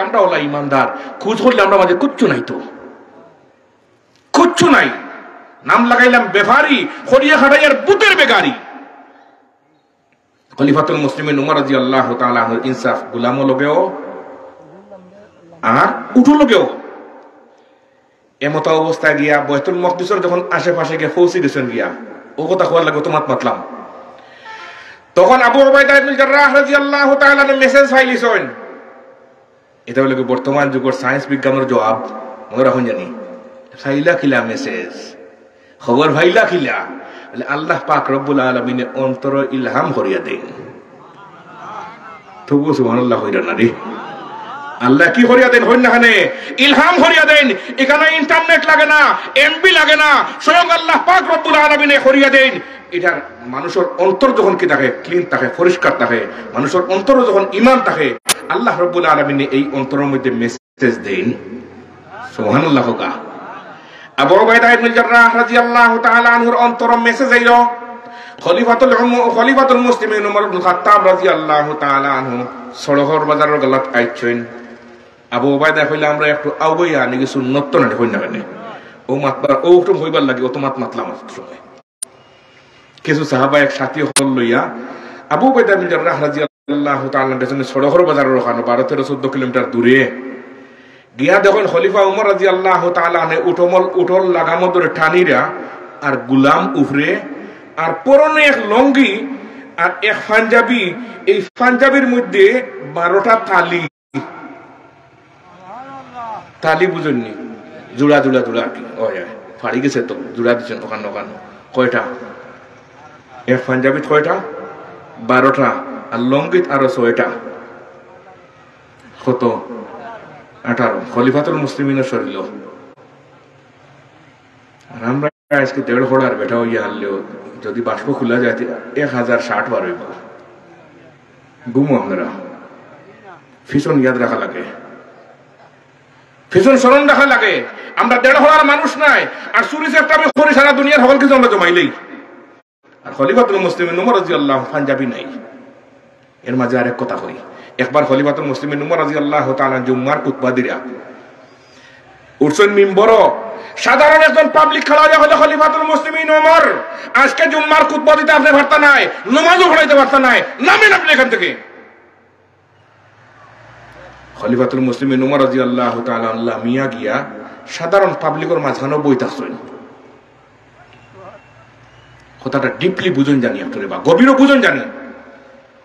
আমরা ওলা ইমানদার খোঁজ করলে আমরা মাঝে কুচ্ছু নাই তো কুচ্ছু নাই নাম লাগাইলাম বেফারি খরিয়া খাটাইয়ার বুতের বেগারি খলিফাতুল মুসলিমিন উমর রাদিয়াল্লাহু তাআলা আনহু ইনসাফ গোলামও লগেও আর উঠো লগেও এমত অবস্থায় গিয়া বাইতুল মুকদ্দাসের যখন আশেপাশে গিয়ে পৌঁছে গেছেন গিয়া ও কথা হওয়ার লাগে তোমাত মাতলাম তখন আবু উবাইদা ইবনে জাররাহ রাদিয়াল্লাহু তাআলা মেসেজ ফাইলিছেন এটা হলো বর্তমান যুগের সায়েন্স বিজ্ঞানের জবাব মনে রাখুন জানি ফাইলা খিলা মেসেজ খবর ফাইলা খিলা আল্লাহ পাক রব্বুল আলামিন অন্তর ইলহাম করিয়া দেন তবু সুবহানাল্লাহ হইরা না রে আল্লাহ কি করিয়া দেন হইন না খানে ইলহাম করিয়া দেন এখানে ইন্টারনেট লাগে না এমবি লাগে না স্বয়ং আল্লাহ পাক রব্বুল আলামিন করিয়া দেন এটার মানুষের অন্তর যখন কি থাকে ক্লিন থাকে পরিষ্কার থাকে মানুষের অন্তর যখন ঈমান থাকে আল্লাহ রব্বুল আলামিন এই অন্তরের মধ্যে মেসেজ দেন সুবহানাল্লাহ কা আবু উবাইদা ইবনে জাররাহ রাদিয়াল্লাহু তাআলা আনহুর অন্তর মেসেজ আইলো খলিফাতুল মুসলিমিন ওমর ইবনে খাত্তাব রাদিয়াল্লাহু তাআলা আনহু সড়হর বাজারের গলত আইছেন আবু উবাইদা কইলা আমরা একটু আউগইয়া নাকি সুন্নত তো না কই না কেন ও মাতবার ও একটু হইবার লাগি ও তো মাতলাম সময় কিছু সাহাবা এক সাথী হল লইয়া আবু উবাইদা ইবনে জাররাহ রাদিয়াল্লাহু তাআলা দেশে সড়হর বাজারের ওখানে 12-13-14 কিলোমিটার দূরে গিয়া দেখুন খলিফা উমর রাদিয়াল্লাহু তাআলা আনহু উঠল লাগামো ধরে টানিরা আর গুলাম উফরে আর পরনে এক লঙ্গি আর এক পাঞ্জাবি, এই পাঞ্জাবির মধ্যে 12টা তালি। তালি বুঝেননি? জোড়া জোড়া জোড়া কি ফাড়ি গেছে তো, জোড়া দিচ্ছেন ওখান ওখান। কয়টা এক পাঞ্জাবিত? কয়টা? 12টা। আর লঙ্গিত আরো 6টা। কত? 18। খলিফাতুল মুসলিমিনের শরীর। আর আমরা আজকে 1.5 ঘোড়ার বেটা হইয়া হারলেও যদি বাষ্প খোলা যায় 1060 বার হইব। গুমো আমরা ফিসন ইয়াদ রাখা লাগে, ফিসন স্মরণ রাখা লাগে। আমরা 1.5 ঘোড়ার মানুষ নাই, আর চুরি চেষ্টা আমি করি সারা দুনিয়ার সকল কিছু আমরা জমাইলেই। আর খলিফাতুল মুসলিমিন উমর রাদিয়াল্লাহু পাঞ্জাবি নাই। এর মাঝে আরেক কথা কই, একবার খলিফাতুল মুসলিমিন উমর রাদিয়াল্লাহু তাআলা জুম্মার খুতবা দিয়া উঠছেন মিম্বর। সাধারণ একজন পাবলিক খেলা হলো খলিফাতুল মুসলিমিন ওমর। আজকে জুম্মার খুতবা দিতে আপনি পারতা নাই, নামাজও পড়াইতে পারতা নাই, নামেন আপনি এখান থেকে। খলিফাতুল মুসলিমিন উমর রাদিয়াল্লাহু তাআলা আল্লাহ মিয়া গিয়া সাধারণ পাবলিকের মাঝখানে বইতাছেন। কথাটা ডিপলি বুঝুন জানি, আপনার বা গভীরও বুঝুন জানি।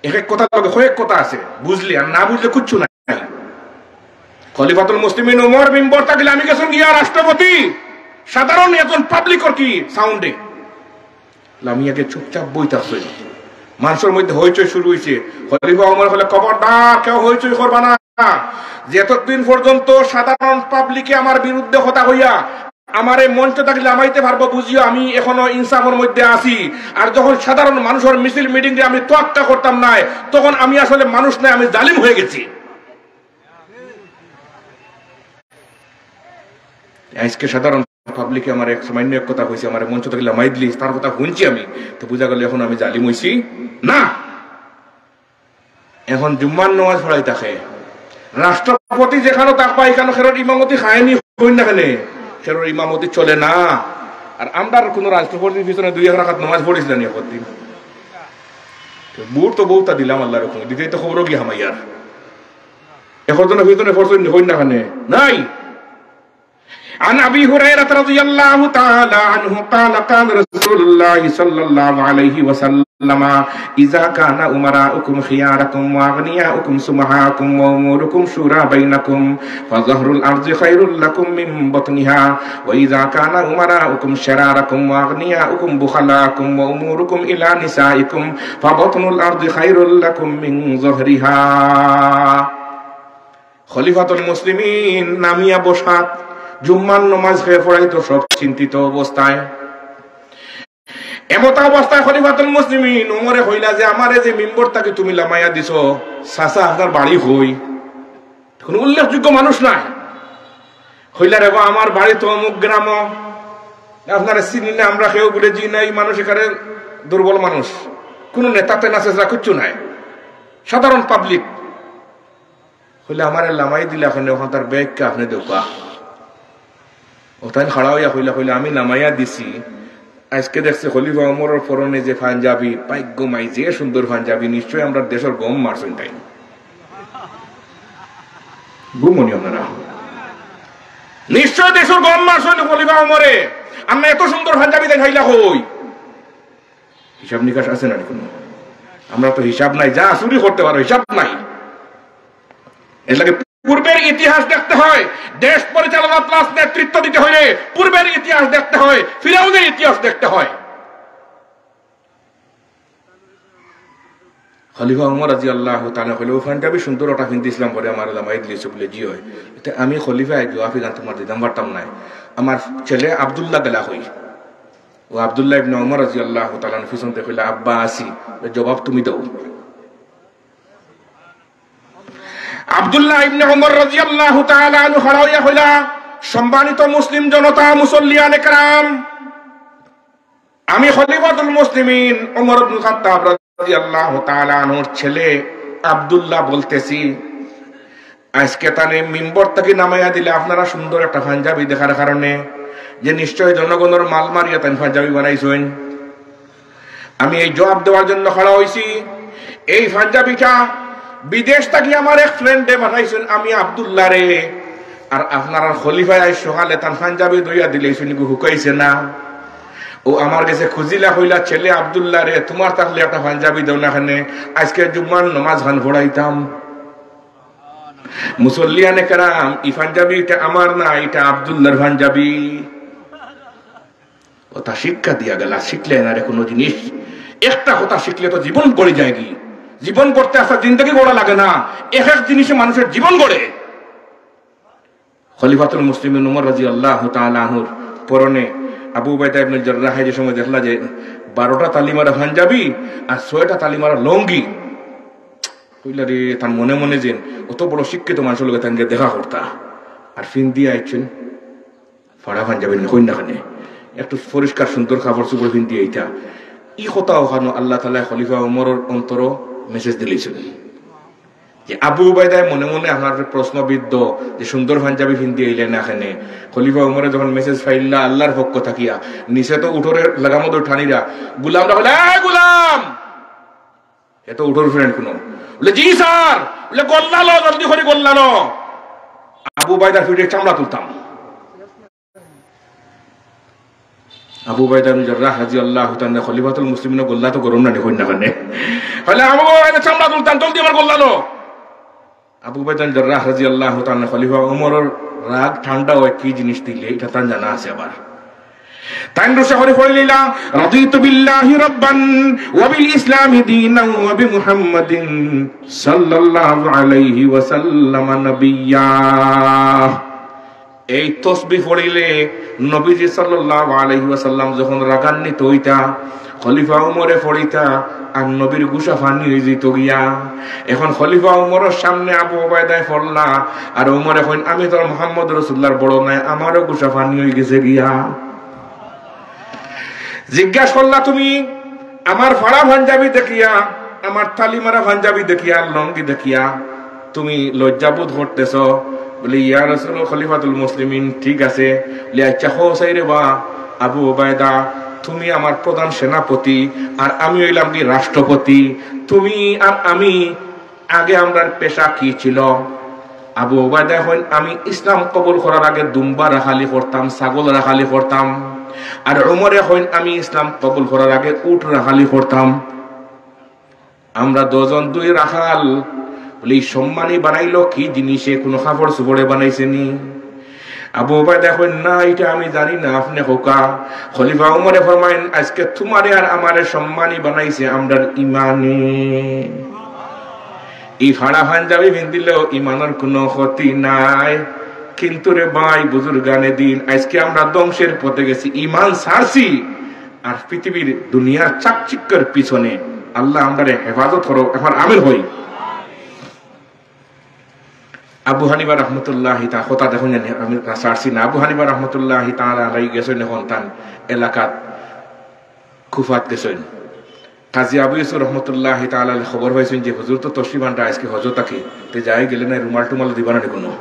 এক এক কথা লগে কয়েক কথা আছে, বুঝলি আর না বুঝলে কিচ্ছু নাই। খলিফাতুল মুসলিমিন উমর মিম্বর থাকলে আমি গেছেন গিয়া রাষ্ট্রপতি, সাধারণ একজন পাবলিকর কি সাউন্ডে লামিয়াকে চুপচাপ বইতাছে। মানুষের মধ্যে হইচই শুরু হয়েছে। খলিফা উমর হলে খবরদার কেউ হইচই করবা না, যতদিন পর্যন্ত সাধারণ পাবলিকে আমার বিরুদ্ধে কথা হইয়া আমার এই মঞ্চ থাকলে আমাইতে পারবো, বুঝিও আমি এখনো ইনসাফের মধ্যে আছি। আর যখন সাধারণ মানুষের মিছিল মিটিং আমি তোয়াক্কা করতাম না, তখন আমি আসলে মানুষ নাই, আমি জালিম হয়ে গেছি। আজকে সাধারণ পাবলিকে আমার এক সামান্য এক কথা হয়েছে, আমার মঞ্চ থাকলে আমাই দিলি, তার কথা শুনছি আমি, তো বুঝা গেল এখন আমি জালিম হয়েছি না। এখন জুম্মার নামাজ পড়াই থাকে রাষ্ট্রপতি, যেখানে তাক পাই এখানে খেরোর ইমামতি খায়নি হইন না, খেলে খেরোর ইমামতি চলে না। আর আমরা কোন রাষ্ট্রপতির পিছনে 2-1 রাকাত নামাজ পড়িস জানি একদিন, বুট তো বউটা দিলাম আল্লাহর হুকুমে, দিতেই তো খবরও কি হামাইয়ার এখন জনের পিছনে পড়ছেন হইন না খানে নাই। عن أبي هريرة رضي الله تعالى عنه قال قال رسول الله صلى الله عليه وسلم إذا كان أمراؤكم خياركم وأغنياؤكم سمحاءكم وأموركم شورى بينكم فظهر الأرض خير لكم من بطنها وإذا كان أمراؤكم شراركم وأغنياؤكم بخلاءكم وأموركم إلى نسائكم فبطن الأرض خير لكم من ظهرها। খলিফাতুল মুসলিমিন নামিয়া বসাত জুম্মার নামাজ খেয়ে পড়াই তো সব চিন্তিত অবস্থায়। এমত অবস্থায় খলিফাতুল মুসলিমিন উমরে হইলা যে আমারে যে মিম্বর তাকে তুমি লামাইয়া দিছো, চাচা আপনার বাড়ি হই, কোন উল্লেখযোগ্য মানুষ নাই। হইলা রে আমার বাড়ি তো অমুক গ্রাম, আপনারা চিনি না, আমরা কেউ বলে জি নাই, মানুষ এখানে দুর্বল মানুষ, কোন নেতাতে নাচেরা কিচ্ছু নাই, সাধারণ পাবলিক। হইলে আমার লামাই দিলে এখন ওখান তার ব্যাগকে আপনি দেখা ওখানে খাড়া হইয়া হইলা হইলে আমি নামাইয়া দিছি। আজকে দেখছে খলিফা ওমরের পরনে যে পাঞ্জাবি, পাইক মাই যে সুন্দর পাঞ্জাবি, নিশ্চয়ই আমরা দেশের গম মারছেন তাই গুমনি, আপনারা নিশ্চয় দেশের গম মারছেন খলিফা ওমরে। আমরা এত সুন্দর পাঞ্জাবি দেখাইলা হই, হিসাব নিকাশ আছে না কোনো? আমরা তো হিসাব নাই, যা চুরি করতে পারো হিসাব নাই। এর লাগে পূর্বের ইতিহাস দেখতে হয়, দেশ পরিচালনা প্লাস নেতৃত্ব দিতে হলে পূর্বের ইতিহাস দেখতে হয়, ফিরাউনের ইতিহাস দেখতে হয়। খলিফা ওমর রাদিয়াল্লাহু তাআলা হলো পাঞ্জাবি সুন্দর ওটা হিন্দি ইসলাম করে আমার লামাই দিয়েছে বলে জি হয়। এটা আমি খলিফা জবাবি গান তোমার দিতাম পারতাম নাই। আমার ছেলে আব্দুল্লাহ গেলা হই, ও আব্দুল্লাহ ইবনে ওমর রাদিয়াল্লাহু তাআলা পিছন থেকে কইলা আব্বা আসি, জবাব তুমি দাও। আব্দুল্লাহ ইবনে ওমর রাদিয়াল্লাহু তাআলা আনহু খড়াইয়া হইলা, সম্মানিত মুসলিম জনতা, মুসল্লিয়ানে کرام, আমি খলিফাতুল মুসলিমিন ওমর ইবনে খাত্তাব রাদিয়াল্লাহু তাআলা আনহুর ছেলে আব্দুল্লাহ বলতেছি, আজকে তানে মিম্বর থেকে নামাইয়া দিলে আপনারা সুন্দর একটা পাঞ্জাবি দেখার কারণে যে নিশ্চয় জনগণের মাল মারিয়া তাই পাঞ্জাবি বানাইছেন, আমি এই জবাব দেওয়ার জন্য খড়া হইছি। এই পাঞ্জাবিটা বিদেশ থেকে আমার এক ফ্রেন্ডে পাঠাইছেন, আমি আব্দুল্লাহ রে আর আপনার খলিফায় সকালে তার পাঞ্জাবি দইয়া দিলে শুনি হুকাইছে না ও আমার কাছে খুঁজিলা হইলা ছেলে আব্দুল্লাহ রে তোমার তাহলে একটা পাঞ্জাবি দাও না খানে আজকে জুম্মার নামাজ খান পড়াইতাম মুসল্লিয়ানে কেরাম এই পাঞ্জাবি এটা আমার না এটা আব্দুল্লাহর পাঞ্জাবি ওটা শিক্ষা দিয়া গেল শিখলে না রে কোনো জিনিস একটা কথা শিখলে তো জীবন গড়ে যায় কি জীবন করতে আসা জিন্দগি গড়া লাগে না এক এক জিনিসে মানুষের জীবন গড়ে খলিফাতুল মুসলিমিন উমর রাদিয়াল্লাহু তাআলা আনহুর পরনে আবু উবাইদা ইবনে জাররাহ যে সময় দেখলা যে 12টা তালিমারা পাঞ্জাবি আর 6টা তালিমারা লঙ্গি কইলা রে তার মনে মনে যেন অত বড় শিক্ষিত মানুষের লগে তাকে দেখা করতা আর ফিন দিয়ে আইছেন ফাড়া পাঞ্জাবি কই না খানে একটু পরিষ্কার সুন্দর কাপড় চোপড় ফিন দিয়ে আইতা ই কথা ওখানে আল্লাহ তাআলা খলিফা উমরের অন্তর মেসেজ দিলেছেন যে আবু উবাইদায় মনে মনে আপনার প্রশ্নবিদ্ধ যে সুন্দর পাঞ্জাবি ফিন দিয়ে আইলেন এখানে খলিফা উমরে যখন মেসেজ ফাইল্লা আল্লাহর পক্ষ থাকিয়া নিচে তো উঠোরের লাগামত ঠানিরা গুলামরা বলে গুলাম এত উঠোর ফ্রেন্ড কোনো বলে জি স্যার বলে গোল্লালো জলদি করে গোল্লালো আবু উবাইদার ফিটে চামড়া তুলতাম আবু উবাইদা ইবনে জাররাহ রাদিয়াল্লাহু তাআলা খলিফাতুল মুসলিমিন গোল্লা তো গরম না দেখুন না কানে বলে আবু উবাইদা চামড়া তুলতাম জলদি আমার গোল্লালো আবু উবাইদা ইবনে জাররাহ রাদিয়াল্লাহু তাআলা খলিফা ওমরের রাগ ঠান্ডা হয় কি জিনিস দিলে এটা তার জানা আছে আবার তাইন শহরে হইলা রাদিতু বিল্লাহি রাব্বান ওয়া বিল ইসলামি দীনান ওয়া বি মুহাম্মাদিন সাল্লাল্লাহু আলাইহি ওয়াসাল্লাম নবিয়্যা এই তাসবিহ পড়িলে নবীজি সাল্লাল্লাহু আলাইহি ওয়াসাল্লাম যখন রাগান্বিত হইতা খলিফা উমরে পড়িতা আর নবীর গুসা ফানি হয়ে যেত গিয়া এখন খলিফা উমরের সামনে আবু উবাইদায় পড়লা আর উমর এখন আমি তো মুহাম্মদ রাসূলুল্লাহর বড় নাই আমারও গুসা ফানি হয়ে গেছে গিয়া জিজ্ঞাসা করলা তুমি আমার ফাড়া পাঞ্জাবি দেখিয়া আমার তালিমারা পাঞ্জাবি দেখিয়া লঙ্গি দেখিয়া তুমি লজ্জাবোধ করতেছ বলে ইয়া রাসূল খলিফাতুল মুসলিমিন ঠিক আছে বলে আচ্ছা হোসাই রে বা আবু উবাইদা তুমি আমার প্রধান সেনাপতি আর আমি হইলাম কি রাষ্ট্রপতি তুমি আর আমি আগে আমরার পেশা কি ছিল আবু উবাইদা হইন আমি ইসলাম কবুল করার আগে দুম্বা রাখালি করতাম ছাগল রাখালি করতাম আর উমরে হইন আমি ইসলাম কবুল করার আগে উট রাখালি করতাম আমরা দুজন দুই রাখাল বলি সম্মানী বানাইলো কি জিনিসে কোনো কাপড় চোপড়ে বানাইছে নি আবু উবাইদা কইন না এটা আমি জানি না আপনি হোকা খলিফা উমরে ফরমাইন আজকে তোমারে আর আমারে সম্মানী বানাইছে আমরার ইমানে এই ফাড়া পাঞ্জাবি পিন্দিলেও ইমানের কোনো ক্ষতি নাই কিন্তু রে ভাই বুজুর্গানে দিন আজকে আমরা ধ্বংসের পথে গেছি ইমান ছাড়ছি আর পৃথিবীর দুনিয়ার চাকচিক্যের পিছনে আল্লাহ আমাদের হেফাজত করো এখন আমির হই আবু হানিফা রাহমাতুল্লাহি তাআলা কথা দেখুন আমি ছাড়ছি না আবু হানিফা রাহমাতুল্লাহি তাআলা আলাইহি গেছেন এখন তান এলাকাত কুফাত গেছেন কাজী আবু ইউসুফ রহমতুল্লাহি তাআলা খবর পাইছেন যে হুজুর তো তশরিফানটা আজকে হজরত থাকে তে যাই গেলে না রুমাল টুমাল দিবানা কোনো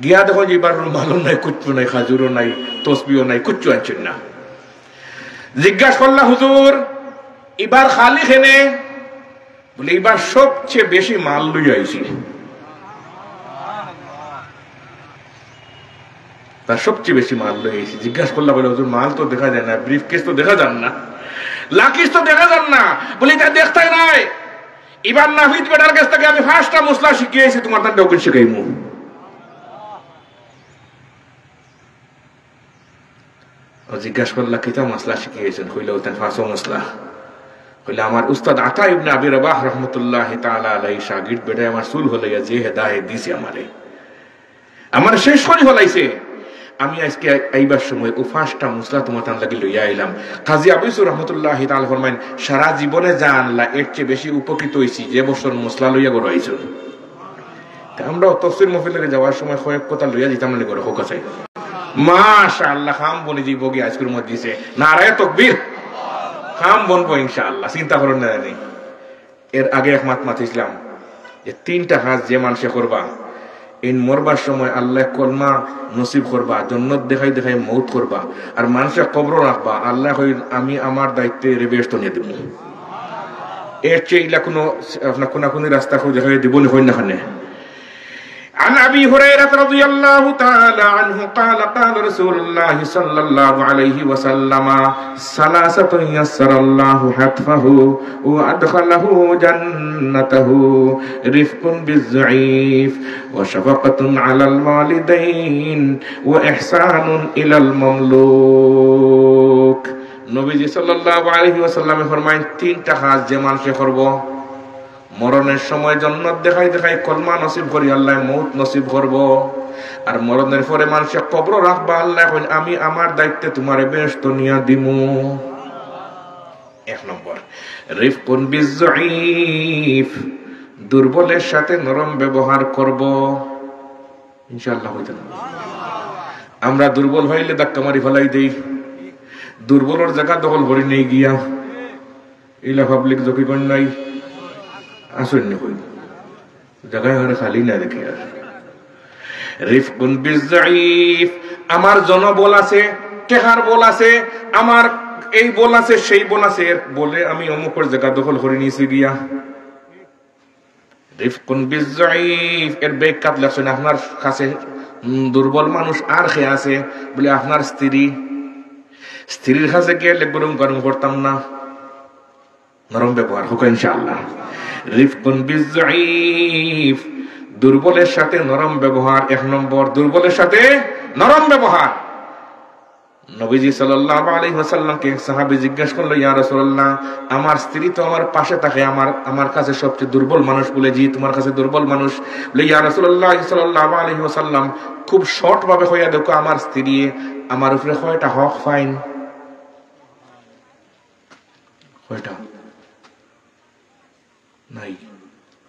গিয়া দেখো যে এবার রুমালও নাই কুচ্চু নাই খাজুরও নাই তসবিও নাই কুচ্চু আনছেন না জিজ্ঞাসা করলা হুজুর এবার খালি খেনে বলে এবার সবচেয়ে বেশি মাল লই আইছি তার সবচেয়ে বেশি মাল লই আইছি জিজ্ঞাসা করলা বলে হুজুর মাল তো দেখা যায় না ব্রিফকেস তো দেখা যান না লাকিস তো দেখা যান না বলে এটা দেখতাই নাই এবার নাফিজ বেটার কাছ থেকে আমি 5টা মশলা শিখিয়েছি তোমার তার ডকুন শিখাইমু জিজ্ঞাসা করলা কিতা মশলা শিখিয়েছেন কইলে ওতেন 5 মশলা কইলে আমার উস্তাদ আতা ইবনে আবি রাবাহ রাহমাতুল্লাহি তাআলা আলাইহি শাগির্দ বেটা আমার সুল হলাইয়া যে হেদায়েত দিছে আমার শেষ করে হলাইছে আমি আজকে আইবার সময় ও 5টা মশলা তোমার তান লাগি লইয়া আইলাম কাজী আবু ইউসুফ রাহমাতুল্লাহি তাআলা ফরমাইন সারা জীবনে জানলা এর চেয়ে বেশি উপকৃত হইছি যে বছর মশলা লইয়া গড় আইছো আমরা তাফসীর মাহফিলে যাওয়ার সময় কয়েক কথা লইয়া দিতাম না গড় হোক আছে মাশাআল্লাহ খাম বনি দিব গি আজকের মধ্যে দিছে নারায়ে তাকবীর খাম বনবো ইনশাআল্লাহ চিন্তা করুন না নেই এর আগে এক মাত মাতিছিলাম যে 3টা কাজ যে মানুষে করবা ইন মরবার সময় আল্লাহ কলমা নসিব করবা জান্নাত দেখাই দেখাই মউত করবা আর মানুষের কবর রাখবা আল্লাহ কই আমি আমার দায়িত্বে রিবেস্ট নিয়ে দেব এর চেয়ে ইলা কোনো আপনার কোন রাস্তা খুঁজে হয়ে দিব না হয় না খানে عن أبي هريرة رضي الله تعالى عنه قال قال رسول الله صلى الله عليه وسلم ثلاثة يسر الله حتفه وأدخله جنته رفق بالضعيف وشفقة على الوالدين وإحسان إلى المملوك নবীজি সাল্লাল্লাহু আলাইহি ওয়াসাল্লাম ফরমায়েন তিনটা কাজ যে মানুষে করব মরণের সময় জান্নাত দেখাই দেখাই কলমা নসিব করি আল্লাহ মউত নসিব করব আর মরণের পরে মানুষে কবর রাখবা আল্লাহ কইন আমি আমার দায়িত্বে তোমারে বেহেশত নিয়া দিমু এক নম্বর রিফকুন বিযঈফ দুর্বলের সাথে নরম ব্যবহার করব ইনশাআল্লাহ হইতো না আমরা দুর্বল হইলে ধাক্কা মারি ফেলাই দেই দুর্বলের জায়গা দখল করে নেই গিয়া ইলা পাবলিক জকি কোন নাই আসেননি কই জায়গায় আর খালি না দেখি আর রিফকুন বিযঈফ আমার জনবল আছে টেহার বল আছে আমার এই বল আছে সেই বল আছে বলে আমি অমুকের জায়গা দখল করে নিয়েছি গিয়া রিফকুন বিযঈফ এর ব্যাখ্যা লাগছেন আপনার কাছে দুর্বল মানুষ আর কে আছে বলে আপনার স্ত্রীর কাছে গেলে গরম গরম করতাম না নরম ব্যবহার হোক ইনশাআল্লাহ রিফকুন বিযঈফ দুর্বলের সাথে নরম ব্যবহার এক নম্বর দুর্বলের সাথে নরম ব্যবহার নবীজি সাল্লাল্লাহু আলাইহি ওয়াসাল্লামকে সাহাবী জিজ্ঞাসা করলো ইয়া রাসূলুল্লাহ আমার স্ত্রী তো আমার পাশে থাকে আমার কাছে সবচেয়ে দুর্বল মানুষ বলে জি তোমার কাছে দুর্বল মানুষ বলে ইয়া রাসূলুল্লাহ সাল্লাল্লাহু আলাইহি ওয়াসাল্লাম খুব শর্ট ভাবে হইয়া দেখো আমার স্ত্রী আমার উপরে কয়টা হক ফাইন কয়টা নাই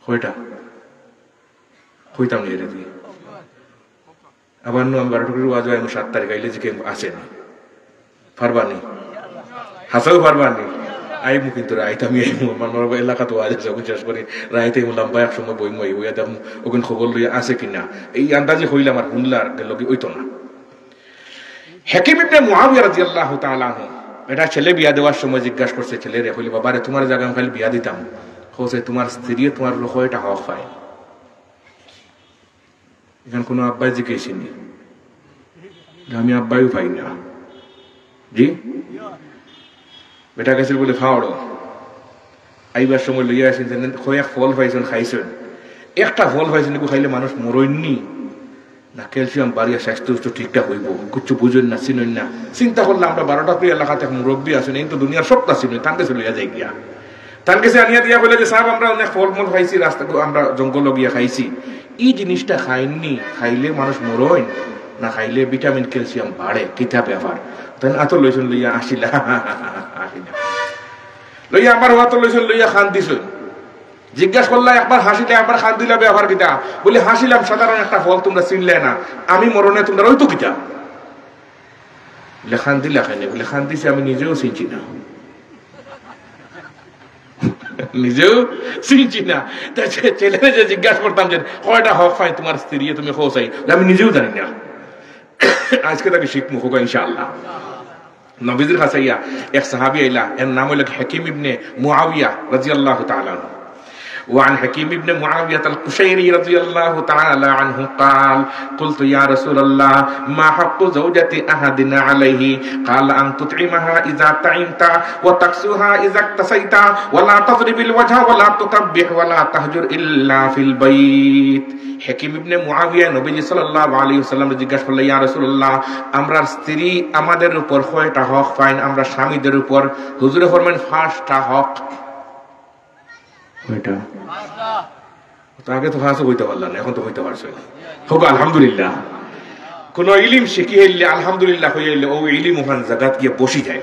কয়টা কইতাম নিয়ে রে আবার নভেম্বর 7 তারিখ আইলে যে আছে না ফারবানি হাসাও ফারবানি আইমু কিন্তু রাইতামি আইমু আমার এলাকা তো আজ বিশ্বাস করি রাইতে লম্বা এক সময় বই মই ওই একদম ওখানে খবর লইয়া আছে কিনা এই আন্দাজে হইলে আমার হুনলার লগে ওইতো না হাকিম ইবনে মুআবিয়া রাদিয়াল্লাহু তাআলা আনহু এটা ছেলে বিয়া দেওয়ার সময় জিজ্ঞাসা করছে ছেলে রে কইলে বাবা রে তোমার জায়গায় আমি খালি বিয়া দিতাম কইছে তোমার স্ত্রী তোমার কয়টা হক পায় এখানে কোনো আব্বাই জিজ্ঞেসিনি আমি আব্বাইও পাই না জি বেটা গেছে বলে ফাওড়ো আইবার সময় লইয়া আসেন কয়েক ফল পাইছেন খাইছেন একটা ফল পাইছেন খাইলে মানুষ মরইনি না ক্যালসিয়াম বাড়িয়া স্বাস্থ্য ঠিকঠাক হইব কিছু বুঝেন না চিনেন না চিন্তা করলে আমরা 12টা প্রিয় এলাকাতে মুরব্বী আছেন এই তো দুনিয়ার সবটা চিনেন তার কাছে লইয়া যাই গিয়া তার কাছে আনিয়া দিয়া বলে যে সাহেব আমরা অনেক ফলমূল খাইছি রাস্তা আমরা জঙ্গল গিয়া খাইছি এই জিনিসটা খাইনি খাইলে মানুষ মরইন না খাইলে ভিটামিন ক্যালসিয়াম বাড়ে কিতা ব্যাপার তাই এত লইছেন লইয়া আসিলা লইয়া আমার হাত লইছেন লইয়া খান দিছেন জিজ্ঞাসা করলা একবার হাসিলে একবার খান দিলা ব্যবহার কিতা বলে হাসিলাম সাধারণ একটা ফল তোমরা চিনলে না আমি মরণে তোমরা ওই তো কিতা খান দিলা খাইনি বলে খান দিছে আমি নিজেও চিনছি না নিজেও চিনছি না ছেলেরা যে জিজ্ঞাসা করতাম যে কয়টা হক পাই তোমার স্ত্রী তুমি খোঁচাই আমি নিজেও জানি না আজকে তাকে শিখবো হোক ইনশাআল্লাহ নবীজির কাছে ইয়া এক সাহাবী আইলা এর নাম হলো হাকিম ইবনে মুআবিয়া রাদিয়াল্লাহু তাআলা وعن حكيم بن معاوية القشيري رضي الله تعالى عنه قال قلت يا رسول الله ما حق زوجة أحدنا عليه قال أن تطعمها إذا طعمت وتكسوها إذا اكتسيت ولا تضرب الوجه ولا تقبح ولا تهجر إلا في البيت হাকিম ইবনে মুআবিয়া নবী সাল্লাল্লাহু আলাইহি ওয়াসাল্লাম জিজ্ঞাসা করলেন ইয়া রাসূলুল্লাহ আমরা স্ত্রী আমাদের উপর কয়টা হক পাইন আমরা স্বামীদের উপর হুজুরে ফরমান 5টা হক কয়টা তো আগে তো ফাঁসও হইতে পারলাম না এখন তো হইতে পারছে হোক আলহামদুলিল্লাহ কোন ইলম শিখি হইলে আলহামদুলিল্লাহ হইলে ও ইলম ওখান জায়গাত গিয়ে বসি যায়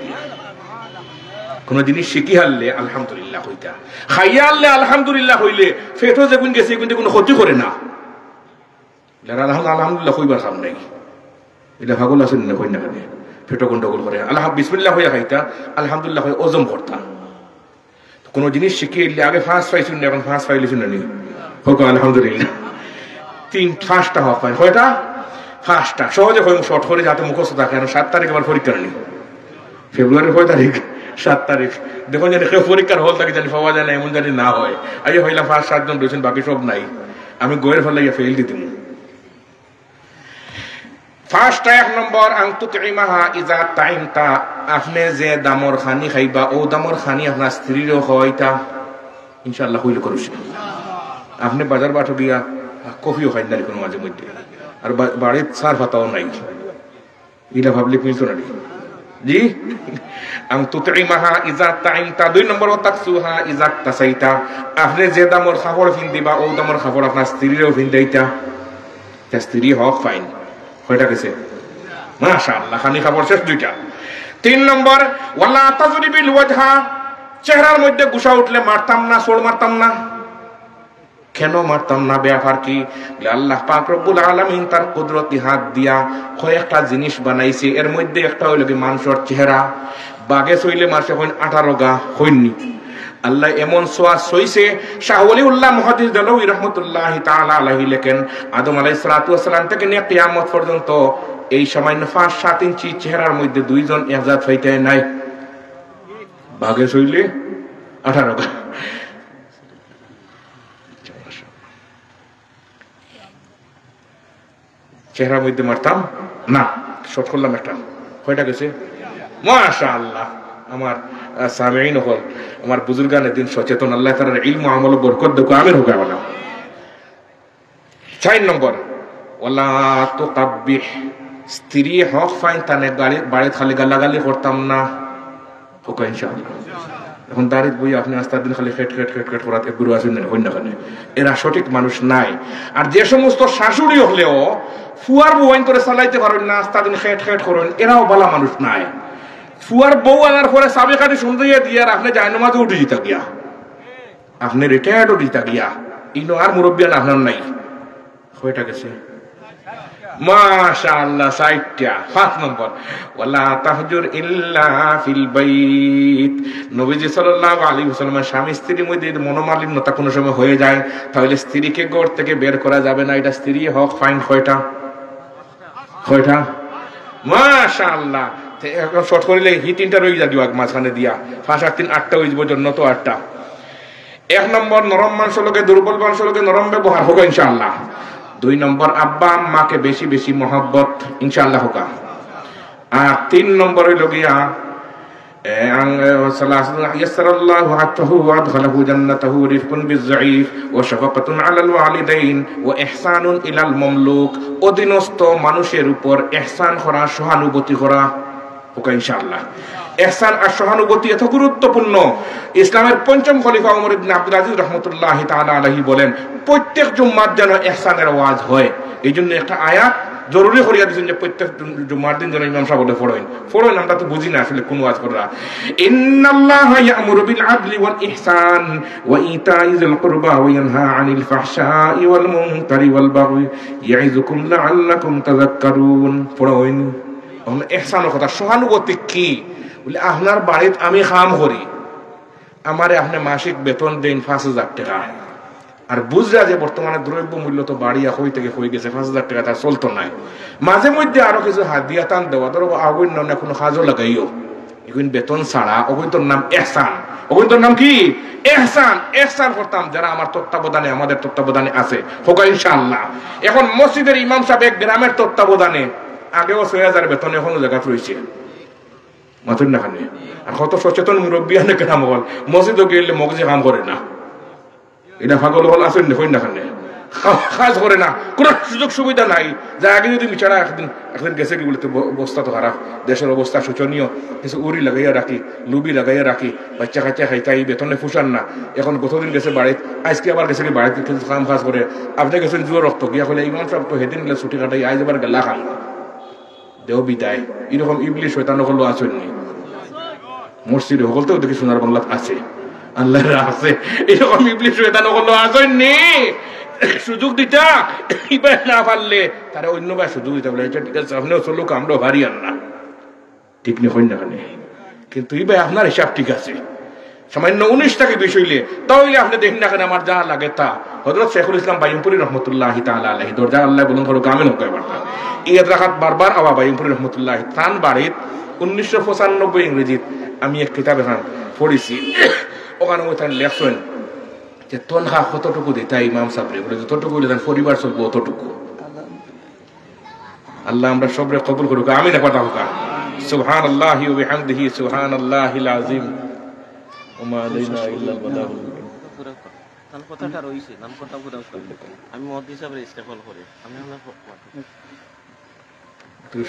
কোন জিনিস শিখি হারলে আলহামদুলিল্লাহ হইতা খাইয়া আনলে আলহামদুলিল্লাহ হইলে ফেটো যেগুন গেছে কিন্তু কোনো ক্ষতি করে না আলহামদুলিল্লাহ হইবার কাম নাই এটা ভাগল আছেন না কই না কেন ফেটো গন্ডগোল করে আল্লাহ বিসমিল্লাহ হইয়া খাইতা আলহামদুলিল্লাহ হয়ে ওজম করতাম কোন জিনিস শিখিয়ে আগে ফাঁস পাইছুন না এখন ফাঁস পাইলেছুন না নি হোক আলহামদুলিল্লাহ 5টা হক পাই কয়টা 5টা সহজে হয় শর্ট করে যাতে মুখস্থ থাকে 7 তারিখ আবার পরীক্ষা নেই ফেব্রুয়ারির 6 তারিখ 7 তারিখ দেখুন জানি পরীক্ষার হল থাকে জানি পাওয়া যায় না এমন জানি না হয় আগে হইলাম 5-7 জন রয়েছেন বাকি সব নাই আমি গোয়ের ফেলাইয়া ফেল দিতাম ফার্স্ট এক নম্বর আনতুতিমাহা ইজা তাইমতা, আপনি যে দামর খানি খাইবা ও দামর খানি আপনার স্ত্রীরও হইতা ইনশাআল্লাহ হইল করুস। আপনি বাজার বাটো গিয়া কফিও খাই না কোনো মাঝে মধ্যে, আর বাড়ির সার ফাতাও নাই, এটা ভাবলে মিলতো না জি। আনতুতিমাহা ইজা তাইমতা। 2 নম্বর তাকসুহা ইজা তাসাইতা, আপনি যে দামর খাবার ফিন্দিবা ও দামর খাবার আপনার স্ত্রীরও ফিন্দাইতা, তা স্ত্রী হক ফাইন কয়টা গেছে মাশাআল্লাহ, খানি খাবার শেষ 2টা। 3 নম্বর ওয়ালা তাজরিবিল ওয়াজহা, চেহারার মধ্যে গুসা উঠলে মারতাম না, সোড় মারতাম না। কেন মারতাম না? ব্যাপার কি? আল্লাহ পাক রব্বুল আলামিন তার কুদরতি হাত দিয়া কয়েকটা জিনিস বানাইছে, এর মধ্যে একটা হইল কি মানুষের চেহারা। বাগে সইলে মাসে হইন 18 গা হইনি, আল্লাহ এমন সোয়া সইছে। শাহ ওলিউল্লাহ মুহাদ্দিস দেলওয়ি রাহমাতুল্লাহি তাআলা আলাইহি লেখেন, আদম আলাইহিস সালাতু ওয়াস সালাম থেকে নিয়ে কিয়ামত পর্যন্ত এই সামান্য 5-7 ইঞ্চি চেহারার মধ্যে 2 জন একজাত হইতে নাই। বাগে সইলে 18 গা। চেহারার মধ্যে মারতাম না, শট করলাম একটা, কয়টা গেছে মাশাআল্লাহ। আমার সামিঈন হল, আমার বুজুর্গানে দিন সচেতন, আল্লাহ তাআলার ইলম আমল বরকত দেখ, আমিন হোক বলা। 4 নম্বর ওয়ালা তুকাব্বিহ, স্ত্রী হক ফাইন তানে বাড়ি খালি গালাগালি করতাম না, হোক ইনশাআল্লাহ। এখন দাঁড়িয়ে বই আপনি আস্তে দিন খালি খেট খেট খেট খেট করাতে গুরু আসেন না, এরা সঠিক মানুষ নাই। আর যে সমস্ত শাশুড়ি হলেও ফুয়ার বউ আইন করে চালাইতে পারেন না, আস্তে দিন খেট খেট করেন, এরাও ভালো মানুষ নাই। ফুয়ার বউ আনার পরে সাবে কাটি সুন্দরিয়া দিয়ে আর আপনি জায়নামাজে উঠে দিতা গিয়া, আপনি রিটায়ার্ডও দিতা গিয়া, ইনো আর মুরব্বিয়ান আপনার নাই। কয়টা গেছে মাশাআল্লাহ 60টা। 5 নম্বর ওয়ালা তাহজুর ইল্লা ফিল বাইত, নবীজি সাল্লাল্লাহু আলাইহি ওয়াসাল্লামের স্বামী স্ত্রীর মধ্যে মনোমালিন্যতা কোনো সময় হয়ে যায়, তাহলে স্ত্রীকে ঘর থেকে বের করা যাবে না, এটা স্ত্রী হক ফাইন। কয়টা মাশাআল্লাহ। এখন শর্ট করিলে হি 3টা রয়ে যাবে মাঝখানে দিয়া, 5 আর 3 8টা হইব, জন্য তো 8টা। 1 নম্বর নরম মানুষ লোকে, দুর্বল মানুষ লোকে নরম ব্যবহার হোক ইনশাআল্লাহ। 2 নম্বর আব্বা আম্মাকে বেশি বেশি মহব্বত ইনশাআল্লাহ হোক। আর 3 নম্বর হইল গিয়া ইয়াসসারাল্লাহু হাত্তাহু ওয়া আদখালাহু জান্নাতাহু রিফকুন বিয-যায়ীফ ওয়া শাফাকাতুন আলাল ওয়ালিদাইন ওয়া ইহসানুন ইলাল মামলুক, অধীনস্থ মানুষের উপর ইহসান করা, সহানুভূতি করা হোক ইনশাআল্লাহ। ইহসান আর সহানুভূতি এত গুরুত্বপূর্ণ। ইসলামের 5ম খলিফা ওমর ইবনে আব্দুল আজিজ রাহমাতুল্লাহি তাআলা আলাইহি বলেন, প্রত্যেক জুম্মার যেন ইহসানের ওয়াজ হয়। এই জন্য একটা আয়াত জরুরি করিয়া দিয়েছেন যে প্রত্যেক জুম্মার দিন যেন ইমাম সাহেব বলে পড়েন। আমরা তো বুঝি না আসলে কোন ওয়াজ করা। ইন্নাল্লাহা ইয়া'মুরু বিল আদলি ওয়াল ইহসান ওয়া ইতা'i যিল কুরবা ওয়া ইয়ানহা আনিল ফাহশা'i ওয়াল মুনকারি ওয়াল বাগই ইয়া'iযুকুম লা'আল্লাকুম তাযাক্কারুন। পড়েন ইহসানের কথা। সহানুভূতি কি বলে, আপনার বাড়িতে আমি কাম করি, আমারে আপনি মাসিক বেতন দেন 5000 টাকা, আর বুঝরা যে বর্তমানে দ্রব্য মূল্য তো বাড়িয়া হই থেকে হয়ে গেছে, 5000 টাকা তার চলতো নাই। মাঝে মধ্যে আরো কিছু হাদিয়া টান দেওয়া, ধরো আগুন নাম না কোনো কাজও লাগাইও, এখন বেতন ছাড়া অগৈতর নাম এহসান। অগৈতর নাম কি? এহসান। এহসান করতাম যারা আমার তত্ত্বাবধানে, আমাদের তত্ত্বাবধানে আছে হোক ইনশাআল্লাহ। এখন মসজিদের ইমাম সাহেব গ্রামের তত্ত্বাবধানে, আগেও 6000 বেতন এখনো জায়গা রয়েছে মাথুর না খানে। আর কত সচেতন মুরব্বী আনে কেনা মহল, মসজিদও গেলে মগজে কাম করে না, এটা পাগল হল আসেন হই না খানে, কাজ করে না, কোন সুযোগ সুবিধা নাই। যা আগে যদি মিছাড়া একদিন গেছে কি বলতে, অবস্থা তো খারাপ, দেশের অবস্থা শোচনীয়, কিছু উড়ি লাগাইয়া রাখি, লুবি লাগাইয়া রাখি, বাচ্চা কাচ্চা খাই, তাই বেতনে ফুসান না। এখন কতদিন গেছে বাড়িতে, আজকে আবার গেছে কি বাড়িতে কিছু কাম কাজ করে, আপনি গেছেন জুয়ার রক্ত গিয়া হলে ইমাম সাহেব তো সেদিন গেলে ছুটি কাটাই, আজ আবার গেলা খান দেও বিদায়। এরকম ইবলিশ শয়তান হলো আসেননি, মসজিদ হকলতেও দেখি সোনার বাংলা আছে, আল্লাহ আছে, এরকম ইবলিশ শয়তান হলো আসেননি। সুযোগ দিতা এবার না পারলে তারা অন্য ভাই সুযোগ দিতে বলে, ঠিক আছে আপনিও চলুক, আমরাও ভারী আন না, ঠিক নেই হই না কেন। কিন্তু এবার আপনার হিসাব ঠিক আছে, সামান্য 19 টাকা বিষয়লে তাহলে আপনি দেখেন না কেন আমার যা লাগে তা। হযরত শেখুল ইসলাম বাইয়ুমপুরী রহমতুল্লাহি তাআলা আলাইহি দরজা আল্লাহ বলুন করো কামেন হোক এবারটা এই রাখাত বারবার আবা বাইয়ুমপুরী রহমতুল্লাহি তান বাড়িত 1995 ইংরেজিত আমি এক কিতাব এখন পড়েছি, ওখানে ওইখান লেখছেন যে তনখা কতটুকু দিতা ইমাম সাহেব বলে, যতটুকু দিতেন পরিবার চলবো অতটুকু। আল্লাহ আমরা সবরে কবুল করুক আমিন একবার দাও সুবহানাল্লাহি ওয়া বিহামদিহি সুবহানাল্লাহিল আযীম ওয়া মা আলাইনা ইল্লাল বালাগুল মুবিন নাম কথাটা রইছে নাম কথা পুরো আমি মত হিসাবে ইস্তেফল করি আমি আমরা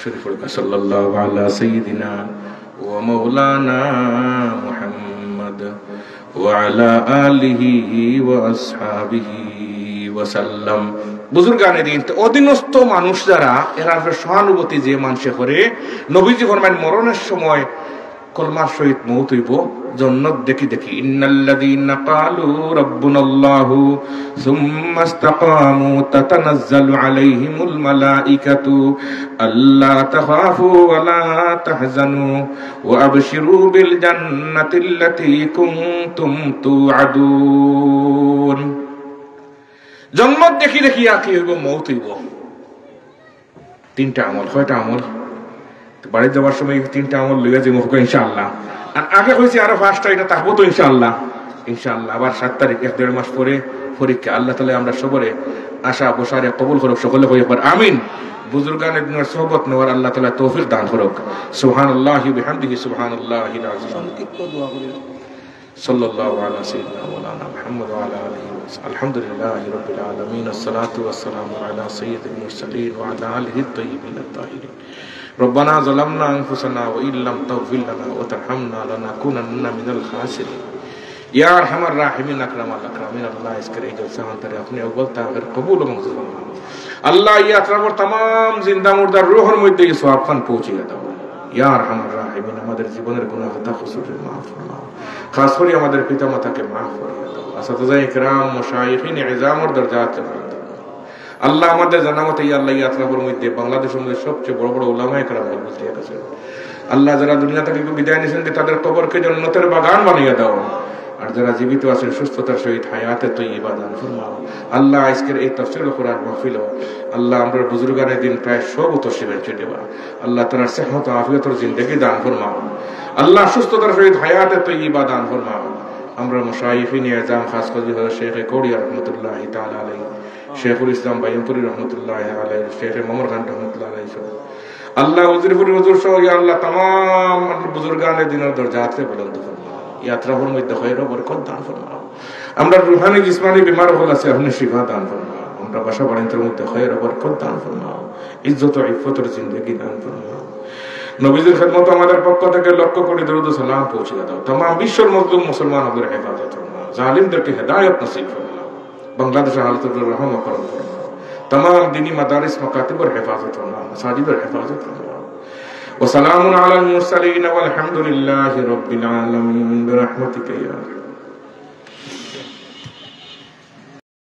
শরীফ সাল্লাল্লাহু আলা সাইয়্যিদিনা ওয়া মাওলানা মুহাম্মদ ওয়া আলা আলিহি ওয়া আসহাবিহি ওয়া সাল্লাম বুজুর্গানে দিন অধীনস্থ মানুষ যারা এরা সহানুভূতি যে মানুষে করে নবীজি ফরমান মরণের সময় কলমার সহিত মউত হইব জান্নাত দেখি দেখি ইন্নাল্লাযীনা ক্বালু রাব্বুনাল্লাহু সুম্মা ইসতাকামু তাতানাজ্জালু আলাইহিমুল মালাইকাতু আল্লা তাখাফু ওয়া লা তাহজানু ওয়া আবশিরু বিল জান্নাতিল্লাতী কুনতুম তুআদুন জান্নাত দেখি দেখি কি হইব মউত হইব তিনটা আমল কয়টা আমল বাড়ি যাওয়ার সময় তিনটা আমল লইয়া যাবো ইনশাআল্লাহ আর আগে হয়েছে আরো 5টা এটা থাকবো তো ইনশাআল্লাহ আবার 7 তারিখ 1.5 মাস পরে পরীক্ষা আল্লাহ তাআলা আমরা সবরে আশা বসারে কবুল করুক সকলে হয়ে পড় আমিন বুজুর্গান ইবনের সোহবত নেওয়ার আল্লাহ তাআলা তৌফিক দান করুক সুবহানাল্লাহি ওয়া বিহামদিহি সুবহানাল্লাহিল আযীম সংক্ষিপ্ত দোয়া করি সাল্লাল্লাহু আলা সাইয়্যিদিনা মাওলানা মুহাম্মদ ওয়া আলা আলিহি আলহামদুলিল্লাহি রাব্বিল আলামিন আসসালাতু ওয়াসসালামু আলা সাইয়্যিদিল মুরসালিন ওয়া আলা আলিহি আত-তাইয়্যিবিন আত-তাহিরিন ربنا ظلمنا انفسنا وان لم تغفر لنا وترحمنا لنكونن من الخاسرين या अरहमर राहिमीन अकरमल अकरामीन अल्लाह इसके जलसा अंतरे अपने अव्वल ताखिर कबूल व मंजूर फरमा अल्लाह ये अतरावर तमाम जिंदा मुर्दा रूहर मध्य ये सवाब खान पहुंचिए दाओ या अरहमर राहिमीन আমাদের জীবনের গুনাহ খাতা কসুর মাফ ফরমাও খাস করে আমাদের পিতামাতাকে মাফ করিয়ে দাও আসাতিজা ইকরাম মুশাইখিন ইজাম और दर्जात আল্লাহ আমাদের জানামতে ইয়া আল্লাহ ইয়া আতরাফের মধ্যে বাংলাদেশের মধ্যে সবচেয়ে বড় বড় উলামায়ে কেরাম বলতে আছে আল্লাহ যারা দুনিয়া থেকে বিদায় নিয়েছেন তাদের কবরকে জান্নাতের বাগান বানিয়ে দাও আর যারা জীবিত আছেন সুস্থতার সহিত হায়াতে তৈয়বা দান ফরমাও আল্লাহ আজকের এই তাফসীরুল কুরআন মাহফিল আল্লাহ আমরা বুজুর্গানের দিন প্রায় 100 তশরিফের চেয়েবা আল্লাহ তাআলা সেহত আফিয়াতের জিন্দেগি দান ফরমাও আল্লাহ সুস্থতার সহিত হায়াতে তৈয়বা দান ফরমাও আমরা মুশাইখিন ইজাম খাস করে শেখ কোড়িয়া রাহমাতুল্লাহি তাআলা আলাইহি शेखुल इस्लाम बायमपुरी रहमतुल्लाहि अलैहि शेख मोमर खान रहमतुल्लाहि अलैहि अल्लाह वजीरपुरी हुजूर सो या अल्लाह तमाम बुजुर्गान दिनों दर्जात से बुलंद फरमा यात्राफर में खैर और बरकत दान फरमा আমরা রূহানি জিসমানি বিমার হলে সে আপনি শিফা দান ফরমাও আমরা বাসা বাড়ির মধ্যে খৈর ও বরকত দান ফরমাও ইজ্জত ও ইফফতের জিন্দেগি দান ফরমাও নবীজির খিদমত আমাদের পক্ষ থেকে লক্ষ কোটি দরুদ ও সালাম পৌঁছে দাও तमाम বিশ্বর মজলুম মুসলমানদের হেফাজত ফরমাও জালিমদেরকে হেদায়েত নসিব ফরমাও बांग्लादेश हालत रहम करम फरमाओ तमाम दीनी मदारिस मकातिब और हिफाजत फरमाओ मसाजिद और हिफाजत फरमाओ व सलामुन अलल मुरसलीन वल्हम्दुलिल्लाहि रब्बिल आलमीन बिरहमतिका या